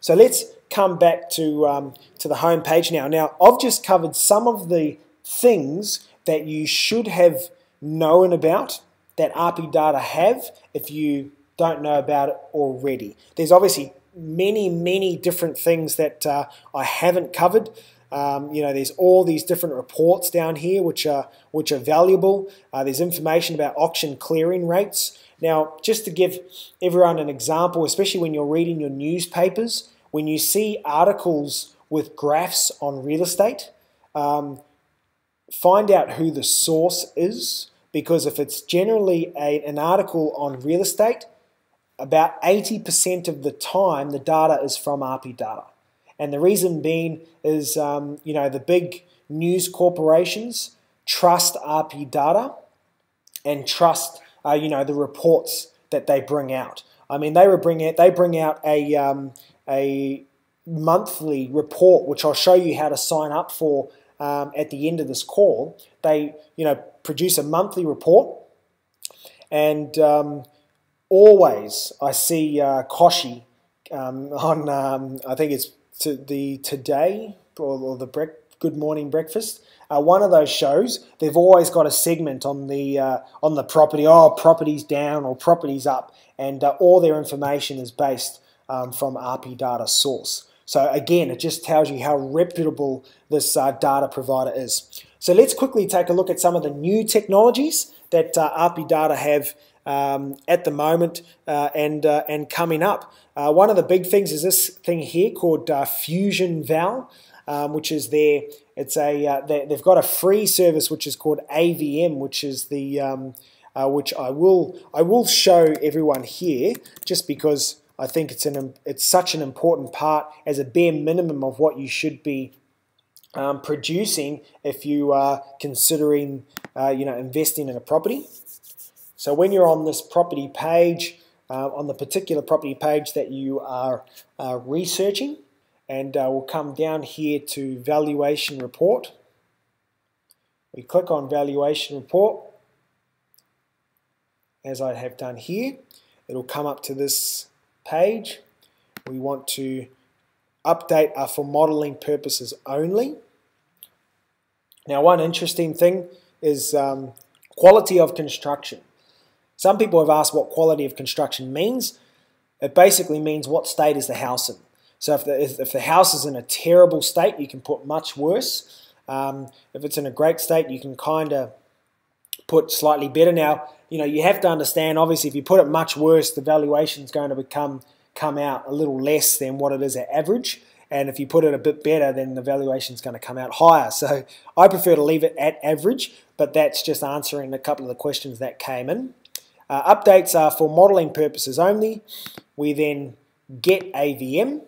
so let's come back to the home page now. Now, I've just covered some of the things that you should have known about that RP data have if you don't know about it already. There's obviously many different things that I haven't covered. There's all these different reports down here which are valuable. There's information about auction clearing rates. Now, just to give everyone an example, especially when you're reading your newspapers, when you see articles with graphs on real estate, find out who the source is, because if it's generally an article on real estate, about 80% of the time the data is from RP data. And the reason being is, the big news corporations trust RP data and trust, the reports that they bring out. I mean, they bring out a monthly report, which I'll show you how to sign up for at the end of this call. They, produce a monthly report, and always I see Koshi on, I think it's the Today or the Good Morning Breakfast. One of those shows, they've always got a segment on the property. Oh, property's down or property's up, and all their information is based from RP data source. So again, it just tells you how reputable this data provider is. So let's quickly take a look at some of the new technologies that RP data have at the moment and coming up. One of the big things is this thing here called Fusion Val, which is they've got a free service which is called AVM, which is the which I will show everyone here, just because I think it's such an important part as a bare minimum of what you should be producing if you are considering investing in a property. So when you're on this property page, on the particular property page that you are researching, and we'll come down here to valuation report. We click on valuation report, as I have done here. It'll come up to this page. We want to update for modeling purposes only. Now, one interesting thing is quality of construction. Some people have asked what quality of construction means. It basically means what state is the house in. So if the house is in a terrible state, you can put much worse. If it's in a great state, you can kind of put slightly better. Now, you have to understand, obviously, if you put it much worse, the valuation is going to come out a little less than what it is at average. And if you put it a bit better, then the valuation is going to come out higher. So I prefer to leave it at average, but that's just answering a couple of the questions that came in. Updates are for modelling purposes only. We then get AVM,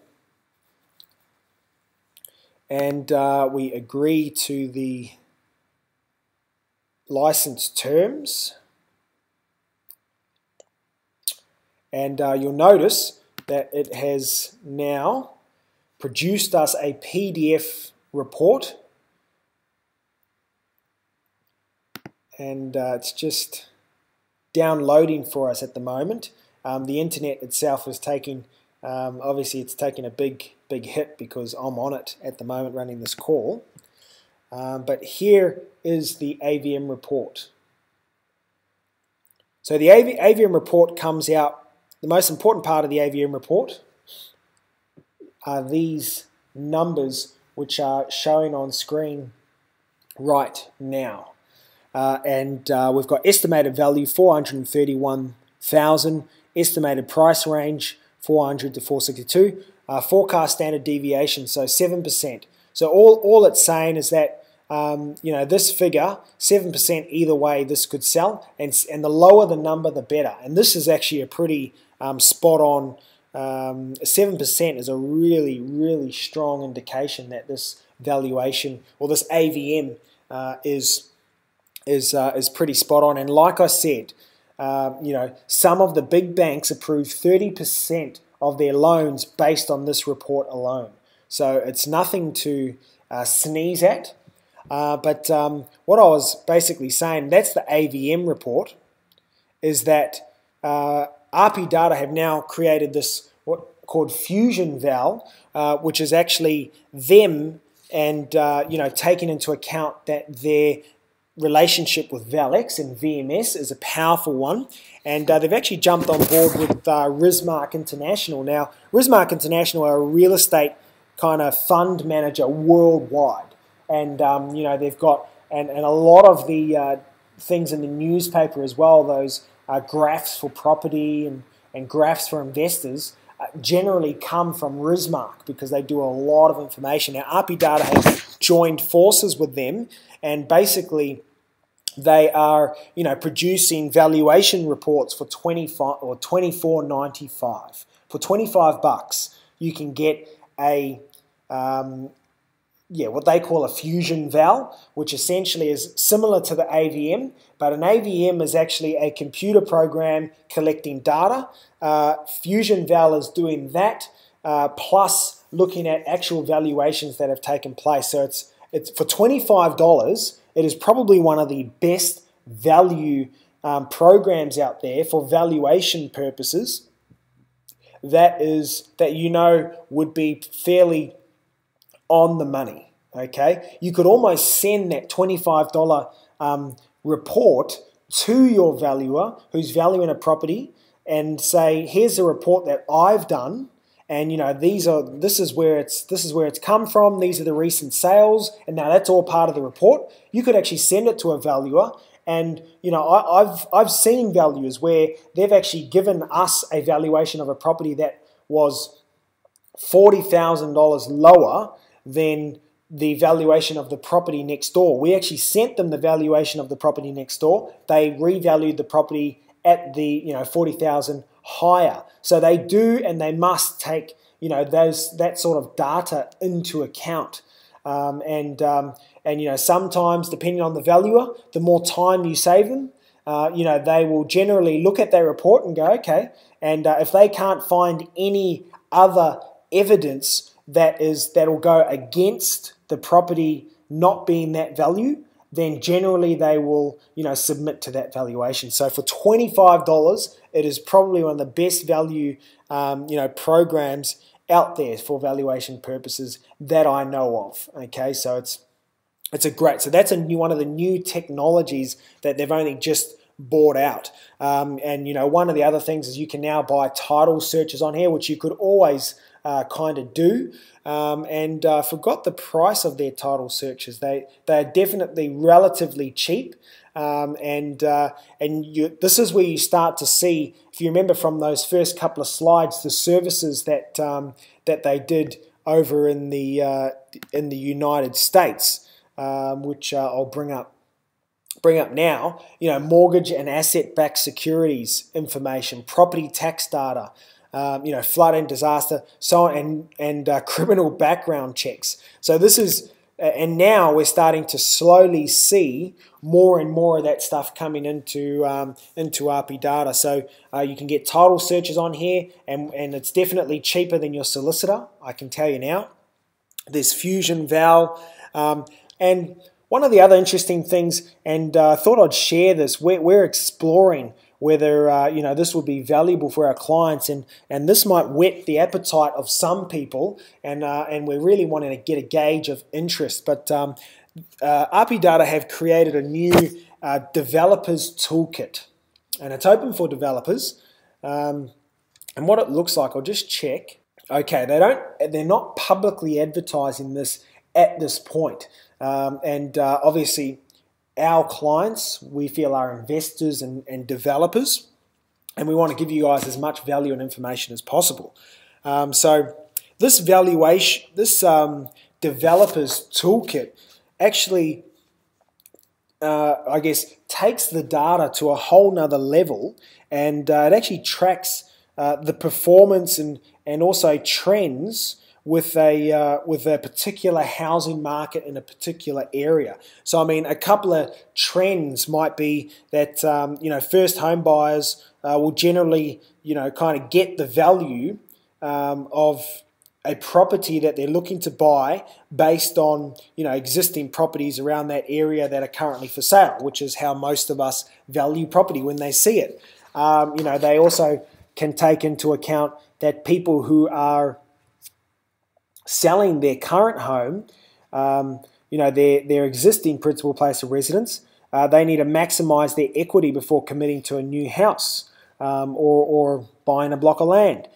and we agree to the license terms. And you'll notice that it has now produced us a PDF report. And it's just downloading for us at the moment. The internet itself is taking, obviously it's taking a big hit because I'm on it at the moment running this call. But here is the AVM report. So the AVM report comes out. The most important part of the AVM report are these numbers which are showing on screen right now. We've got estimated value 431,000, estimated price range 400 to 462, forecast standard deviation, so 7%. So all it's saying is that this figure, 7% either way this could sell, and the lower the number the better. And this is actually a pretty spot on. 7% is a really strong indication that this valuation or this AVM is pretty spot on. And like I said, some of the big banks approve 30% of their loans based on this report alone. So it's nothing to sneeze at. But what I was basically saying, that's the AVM report, is that RP Data have now created this what called Fusion Val, which is actually them and taking into account that their relationship with ValX and VMS is a powerful one, and they've actually jumped on board with Rismark International. Now, Rismark International are a real estate kind of fund manager worldwide, and they've got and a lot of the things in the newspaper as well. Those graphs for property and graphs for investors generally come from Rismark because they do a lot of information. Now, RP Data has joined forces with them, and basically they are producing valuation reports for $24.95. For $25, you can get a what they call a Fusion Val, which essentially is similar to the AVM, but an AVM is actually a computer program collecting data. Fusion Val is doing that, plus looking at actual valuations that have taken place. So it's for $25, it is probably one of the best value programs out there for valuation purposes. That would be fairly on the money. Okay, you could almost send that $25 report to your valuer who's valuing a property and say, here's a report that I've done, and this is where it's come from, these are the recent sales, and now that's all part of the report. You could actually send it to a valuer, and I've seen valuers where they've actually given us a valuation of a property that was $40,000 lower than the valuation of the property next door. We actually sent them the valuation of the property next door. They revalued the property at the $40,000 higher. So they do and they must take that sort of data into account. Sometimes, depending on the valuer, the more time you save them, they will generally look at their report and go, okay, and if they can't find any other evidence that'll go against the property not being that value, then generally they will submit to that valuation. So for $25, it is probably one of the best value programs out there for valuation purposes that I know of. Okay, so that's one of the new technologies that they've only just bought out. One of the other things is you can now buy title searches on here, which you could always kind of do. I forgot the price of their title searches. They're definitely relatively cheap. This is where you start to see, if you remember from those first couple of slides, the services that they did over in the United States, which I'll bring up now. Mortgage and asset-backed securities information, property tax data, flood and disaster, so on, and criminal background checks. So this is, and now we're starting to slowly see more and more of that stuff coming into RP data. So you can get title searches on here, and it's definitely cheaper than your solicitor, I can tell you now. There's Fusion Val, and one of the other interesting things, and I thought I'd share this, we're exploring whether this would be valuable for our clients, and this might whet the appetite of some people, and we're really wanting to get a gauge of interest. But RP Data have created a new developers toolkit, and it's open for developers. And what it looks like, I'll just check. Okay, they're not publicly advertising this at this point, and obviously our clients, we feel, are investors and developers, and we want to give you guys as much value and information as possible. So this developers toolkit actually, I guess, takes the data to a whole nother level, and it actually tracks the performance and also trends with a particular housing market in a particular area. So I mean, a couple of trends might be that first home buyers will generally kind of get the value of a property that they're looking to buy based on existing properties around that area that are currently for sale, which is how most of us value property when they see it. They also can take into account that people who are selling their current home, their existing principal place of residence, they need to maximize their equity before committing to a new house or buying a block of land.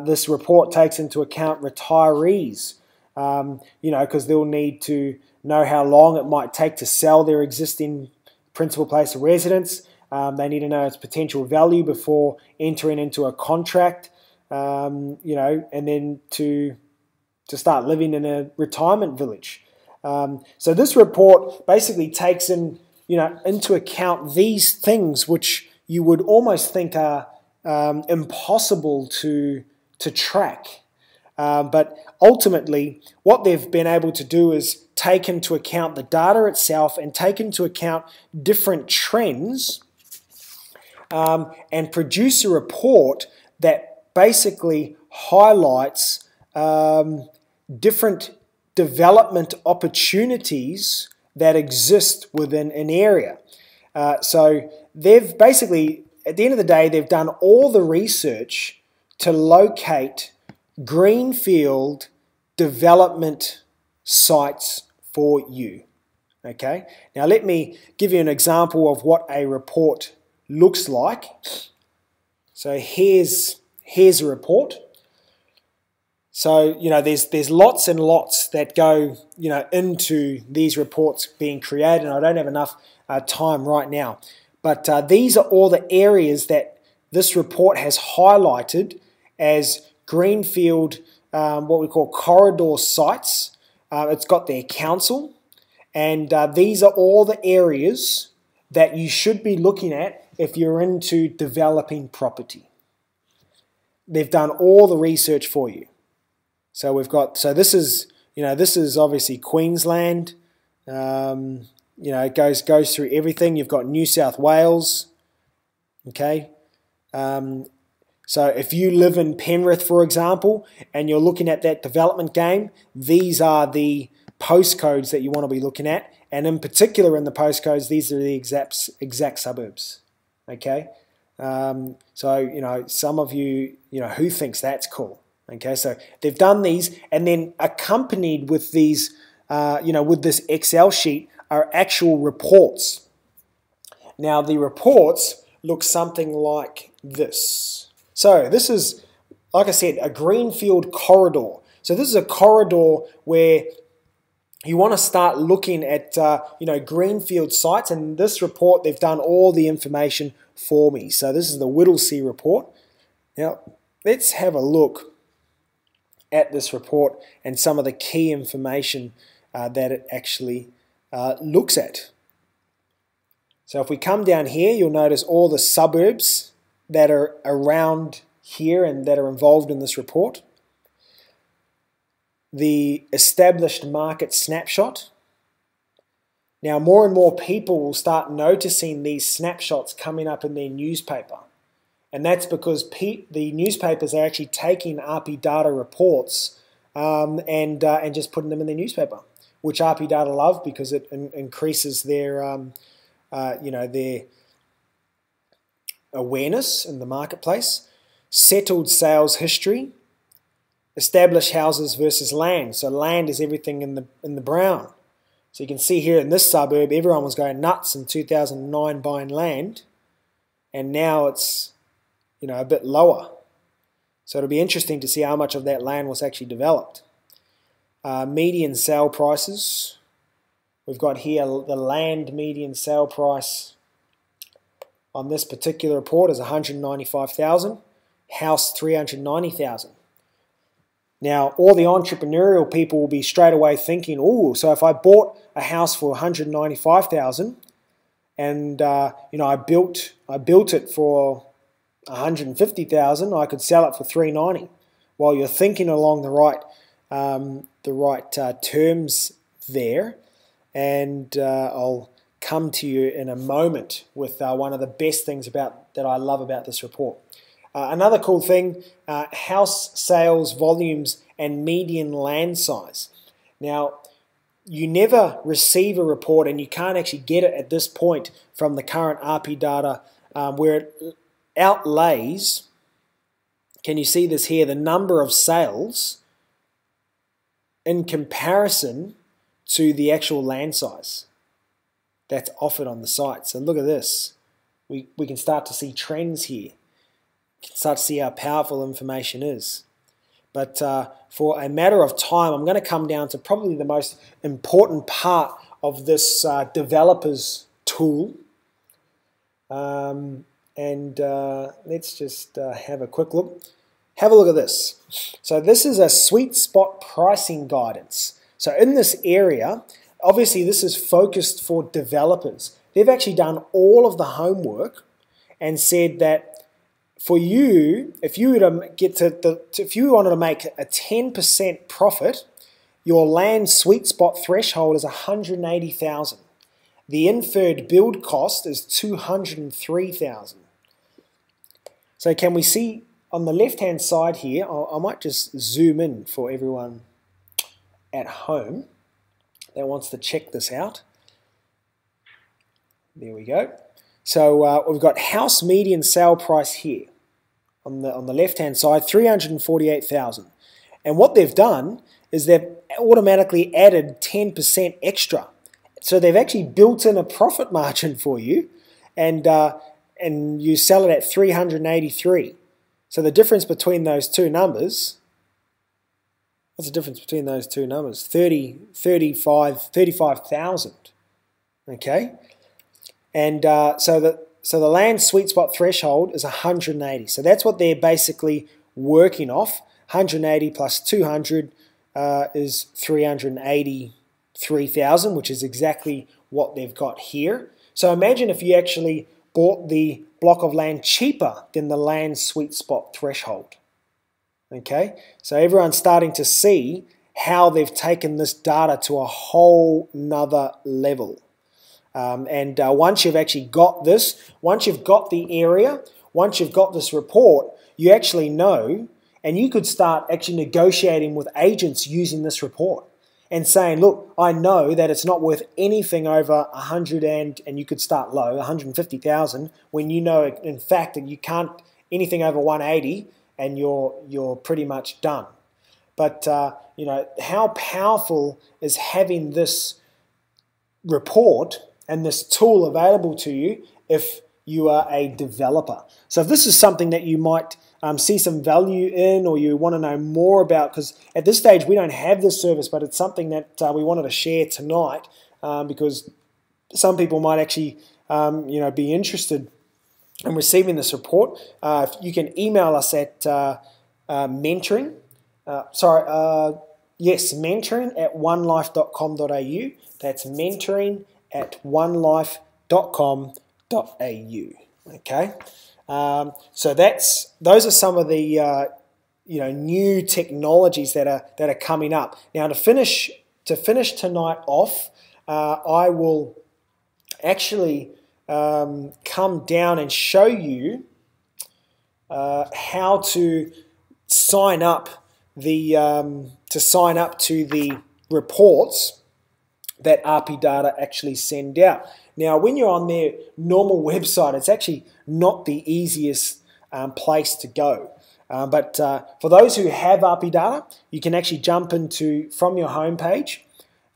This report takes into account retirees, because they'll need to know how long it might take to sell their existing principal place of residence. They need to know its potential value before entering into a contract, and then to start living in a retirement village. So this report basically takes into account these things which you would almost think are impossible to track. But ultimately, what they've been able to do is take into account the data itself and take into account different trends, and produce a report that basically highlights different development opportunities that exist within an area. So they've basically, at the end of the day, they've done all the research to locate greenfield development sites for you. Okay, now let me give you an example of what a report looks like. So here's a report. So there's lots and lots that go into these reports being created, and I don't have enough time right now. But these are all the areas that this report has highlighted as greenfield, what we call corridor sites. It's got their council, and these are all the areas that you should be looking at if you're into developing property. They've done all the research for you. So we've got, so this is obviously Queensland. It goes through everything. You've got New South Wales. Okay. So if you live in Penrith, for example, and you're looking at that development game, these are the postcodes that you want to be looking at. And in particular in the postcodes, these are the exact suburbs. Okay. So, some of you, who thinks that's cool? Okay, so they've done these, and then accompanied with these, with this Excel sheet are actual reports. Now, the reports look something like this. So this is, like I said, a greenfield corridor. So this is a corridor where you want to start looking at, greenfield sites, and this report, they've done all the information for me. So this is the Whittlesea report. Now, let's have a look at this report and some of the key information that it actually looks at. So if we come down here, you'll notice all the suburbs that are around here and that are involved in this report. The established market snapshot. Now, more and more people will start noticing these snapshots coming up in their newspaper. And that's because the newspapers are actually taking RP data reports and just putting them in their newspaper, which RP data love because it increases their their awareness in the marketplace. Settled sales history. Established houses versus land. So land is everything in the brown. So you can see here in this suburb, everyone was going nuts in 2009 buying land, and now it's a bit lower. So it'll be interesting to see how much of that land was actually developed. Median sale prices. We've got here the land median sale price on this particular report is $195,000, house $390,000. Now, all the entrepreneurial people will be straight away thinking, oh, so if I bought a house for $195,000 and I built it for $150,000, I could sell it for $390,000. Well, you're thinking along the right terms there, and I'll come to you in a moment with one of the best things that I love about this report. Another cool thing, house sales volumes and median land size. Now, you never receive a report, and you can't actually get it at this point from the current RP data where it outlays, can you see this here, the number of sales in comparison to the actual land size that's offered on the site. So look at this. We can start to see trends here. You can start to see how powerful information is. But for a matter of time, I'm going to come down to probably the most important part of this developer's tool. Let's just have a quick look. Have a look at this. So this is a sweet spot pricing guidance. So in this area, obviously this is focused for developers. They've actually done all of the homework and said that for you, if you were to if you wanted to make a 10% profit, your land sweet spot threshold is $180,000. The inferred build cost is $203,000. So can we see on the left-hand side here? I might just zoom in for everyone at home that wants to check this out. There we go. So we've got house median sale price here on the left-hand side, $348,000. And what they've done is they've automatically added 10% extra. So they've actually built in a profit margin for you, and you sell it at $383,000. So the difference between those two numbers, what's the difference between those two numbers? $35,000. Okay, and so the land sweet spot threshold is 180. So that's what they're basically working off. 180 plus 200 is 383,000, which is exactly what they've got here. So imagine if you actually bought the block of land cheaper than the land sweet spot threshold. Okay, so everyone's starting to see how they've taken this data to a whole nother level. Once you've actually got this, once you've got the area, once you've got this report, you actually know, and you could start actually negotiating with agents using this report and saying, look, I know that it's not worth anything over 100 and you could start low, 150,000, when you know in fact that you can't anything over 180 and you're pretty much done. But how powerful is having this report and this tool available to you if you are a developer? So if this is something that you might see some value in, or you want to know more about, because at this stage we don't have this service, but it's something that we wanted to share tonight because some people might actually be interested in receiving this report. You can email us at mentoring Yes, mentoring at onelife.com.au. That's mentoring at onelife.com.au. Okay, so those are some of the new technologies that are coming up. Now to finish tonight off, I will actually come down and show you how to sign up to the reports that RP Data actually send out. Now, when you're on their normal website, it's actually not the easiest place to go. But for those who have RP Data, you can actually jump from your home page.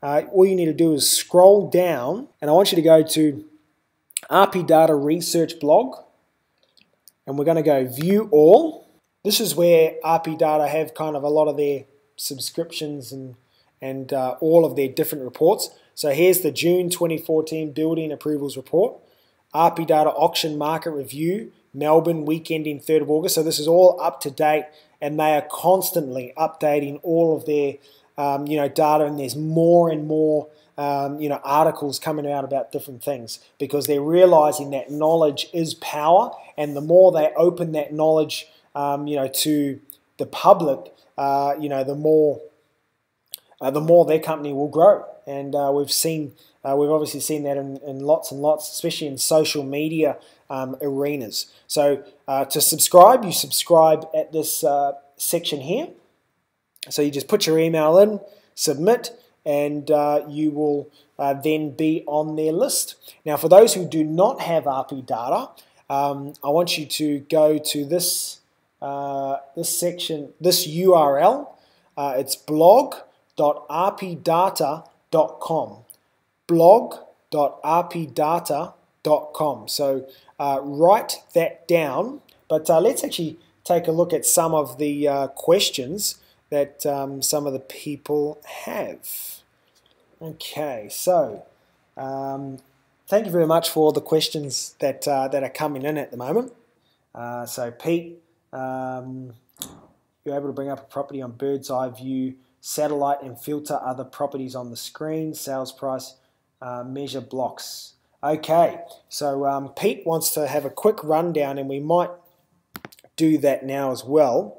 All you need to do is scroll down, and I want you to go to RP Data Research Blog, and we're going to go View All. This is where RP Data have kind of a lot of their subscriptions and all of their different reports. So here's the June 2014 Building Approvals Report, RP Data Auction Market Review, Melbourne, week ending 3rd of August. So this is all up to date, and they are constantly updating all of their data, and there's more and more articles coming out about different things, because they're realizing that knowledge is power, and the more they open that knowledge to the public, the more their company will grow. And we've obviously seen that in lots and lots, especially in social media arenas. So to subscribe, you subscribe at this section here. So you just put your email in, submit, and you will then be on their list. Now, for those who do not have RP Data, I want you to go to this section, this URL. It's blog.rpdata.com. blog.rpdata.com. So write that down. But let's actually take a look at some of the questions that some of the people have. Okay, so thank you very much for all the questions that are coming in at the moment. So Pete, you're able to bring up a property on bird's eye view, satellite, and filter other properties on the screen, sales price, measure blocks. Okay, so Pete wants to have a quick rundown, and we might do that now as well.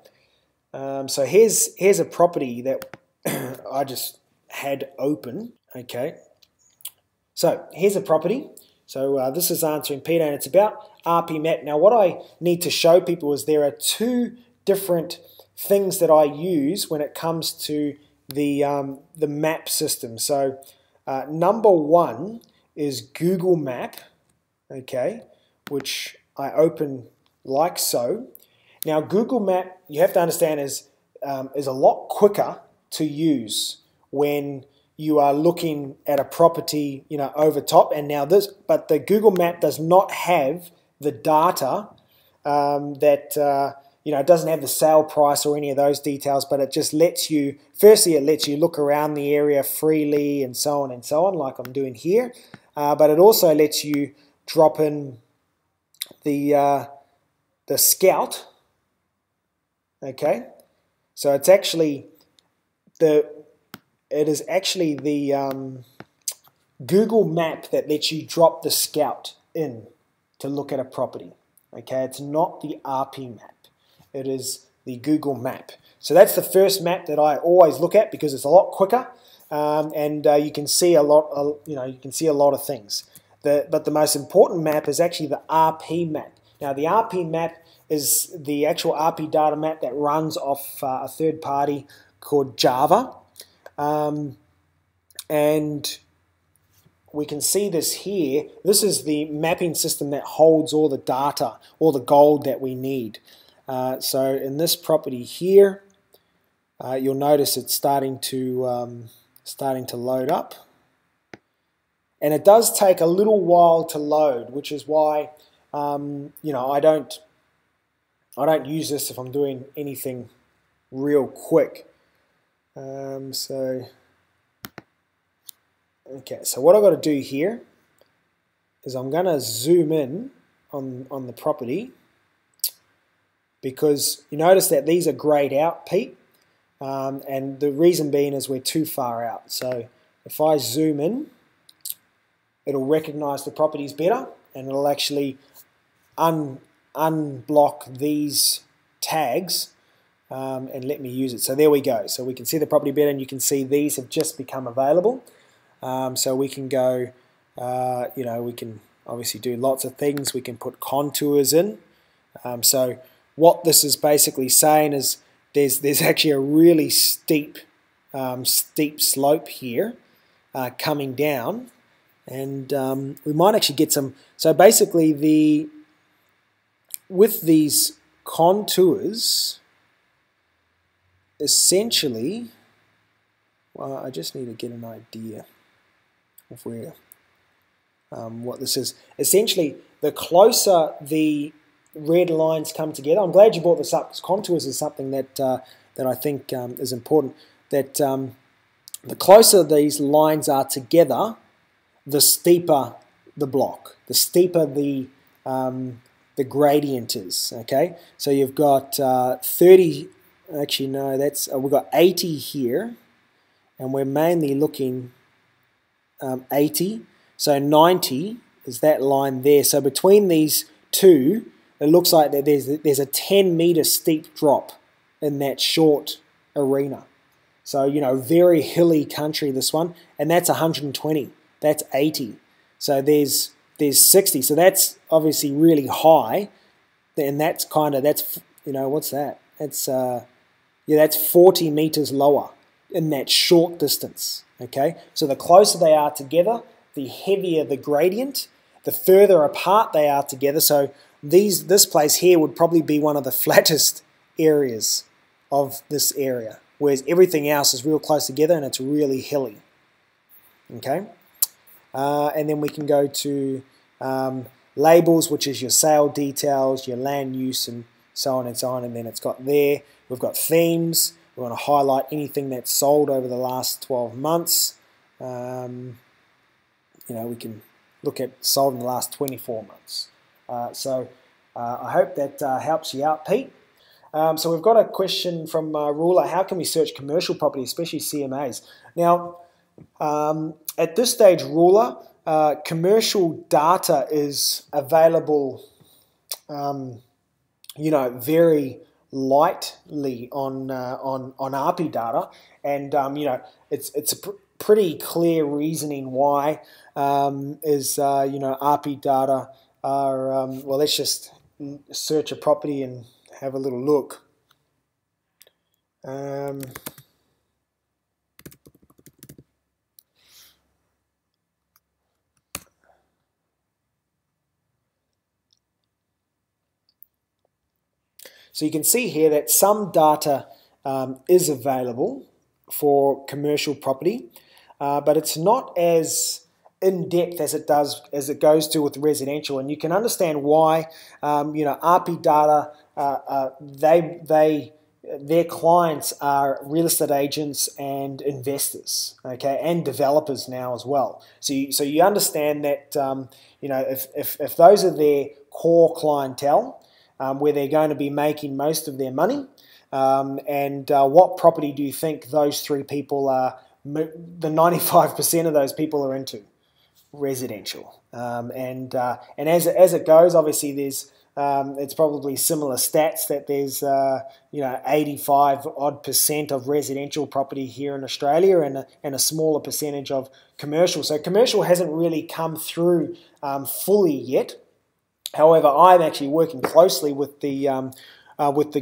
So here's a property that I just had open. Okay, so here's a property. So this is answering Peter, and it's about RP Map. Now, what I need to show people is there are two different things that I use when it comes to the map system. So number one is Google Map, okay, which I open like so. Now, Google Map, you have to understand, is a lot quicker to use when you are looking at a property, over top. And now but the Google Map does not have the data that it doesn't have the sale price or any of those details, but it just lets you. Firstly, it lets you look around the area freely and so on, like I'm doing here. But it also lets you drop in the scout. Okay, so it's actually the Google Map that lets you drop the scout in to look at a property. Okay, it's not the RP Map. It is the Google Map. So that's the first map that I always look at, because it's a lot quicker, and you can see a lot. You can see a lot of things. But the most important map is actually the RP Map. Now, the RP Map is the actual RP Data map that runs off a third party called Java. And we can see this here. This is the mapping system that holds all the data, all the gold that we need. So in this property here, you'll notice it's starting to load up. And it does take a little while to load, which is why I don't use this if I'm doing anything real quick. So what I've got to do here is I'm going to zoom in on the property, because you notice that these are grayed out, Pete. and the reason being is we're too far out. So if I zoom in, it'll recognize the properties better, and it'll actually unblock these tags and let me use it. So there we go. So we can see the property better, and you can see these have just become available. So we can go, we can obviously do lots of things. We can put contours in. So what this is basically saying is there's actually a really steep slope here coming down, and we might actually get some. So basically, with these contours, essentially, well, I just need to get an idea of where what this is. Essentially, the closer the red lines come together. I'm glad you brought this up, because contours is something that that I think is important. That the closer these lines are together, the steeper the block, the steeper the gradient is. Okay, so you've got 30. Actually, no, that's we've got 80 here, and we're mainly looking 80. So 90 is that line there. So between these two, it looks like that there's a 10-meter steep drop in that short arena. So, very hilly country, this one, and that's 120. That's 80. So there's 60. So that's obviously really high, and that's what's that? That's that's 40 meters lower in that short distance. Okay, so the closer they are together, the heavier the gradient, the further apart they are together. So this place here would probably be one of the flattest areas of this area, whereas everything else is real close together and it's really hilly. Okay, and then we can go to labels, which is your sale details, your land use, and so on and so on. And then it's got there, we've got themes. We want to highlight anything that's sold over the last 12 months. We can look at sold in the last 24 months. So I hope that helps you out, Pete. So we've got a question from Ruler. How can we search commercial property, especially CMAs? Now, at this stage, Ruler, commercial data is available, very lightly on RP data, and it's a pretty clear reasoning why RP data are well. Let's just search a property and have a little look. So you can see here that some data is available for commercial property, but it's not as in depth as it goes to with residential, and you can understand why. RP data, their clients are real estate agents and investors, okay, and developers now as well. So you understand that if those are their core clientele, where they're going to be making most of their money, and what property do you think those three people are? The 95% of those people are into residential, and as it goes, obviously there's it's probably similar stats that there's 85% of residential property here in Australia, and a smaller percentage of commercial. So commercial hasn't really come through fully yet. However, I'm actually working closely with the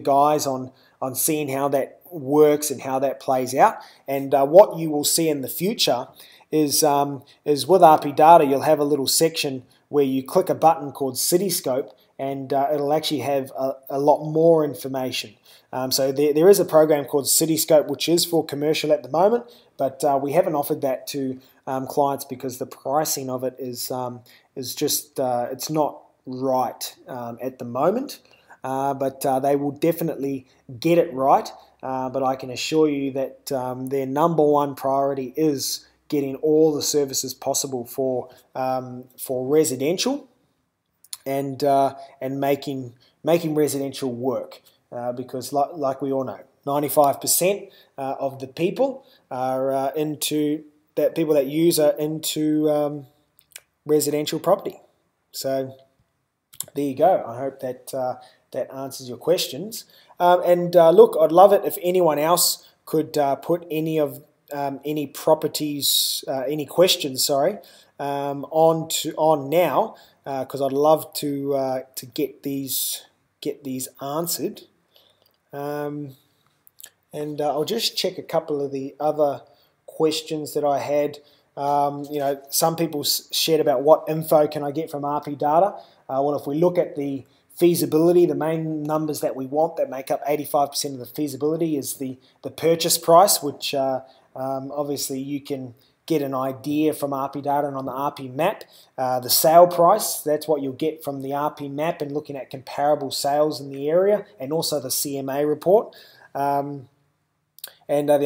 guys on seeing how that works and how that plays out. And what you will see in the future is with RP data, you'll have a little section where you click a button called Cityscope, and it'll actually have a lot more information. So there is a program called Cityscope, which is for commercial at the moment, but we haven't offered that to clients because the pricing of it is just it's not right at the moment, but they will definitely get it right. But I can assure you that their number one priority is getting all the services possible for residential, and making residential work, because like we all know, 95% of the people are into that. People that use are into residential property. So there you go. I hope that that answers your questions. Look, I'd love it if anyone else could put any properties, any questions, sorry, on now, because I'd love to get these answered. I'll just check a couple of the other questions that I had. Some people shared about what info can I get from RP data. Well, if we look at the feasibility, the main numbers that we want that make up 85% of the feasibility is the purchase price, which obviously you can get an idea from RP data and on the RP map. The sale price, that's what you'll get from the RP map and looking at comparable sales in the area, and also the CMA report. The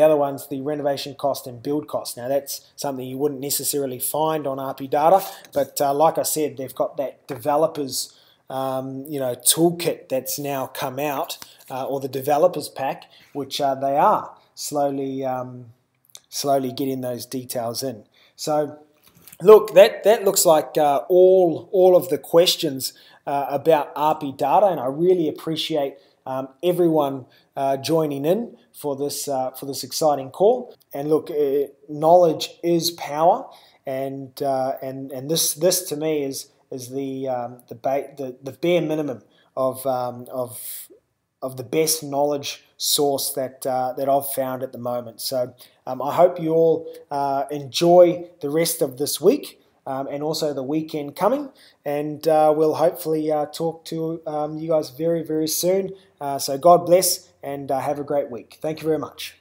other one's the renovation cost and build cost. Now that's something you wouldn't necessarily find on RP data, but like I said, they've got that developers toolkit that's now come out, or the developers pack, which they are slowly getting those details in. So look, that looks like all of the questions about RP data, and I really appreciate everyone joining in for this exciting call. And look, knowledge is power, and this to me is the bare minimum of the best knowledge source that I've found at the moment. So I hope you all enjoy the rest of this week. And also the weekend coming, and we'll hopefully talk to you guys very, very soon. So God bless, and have a great week. Thank you very much.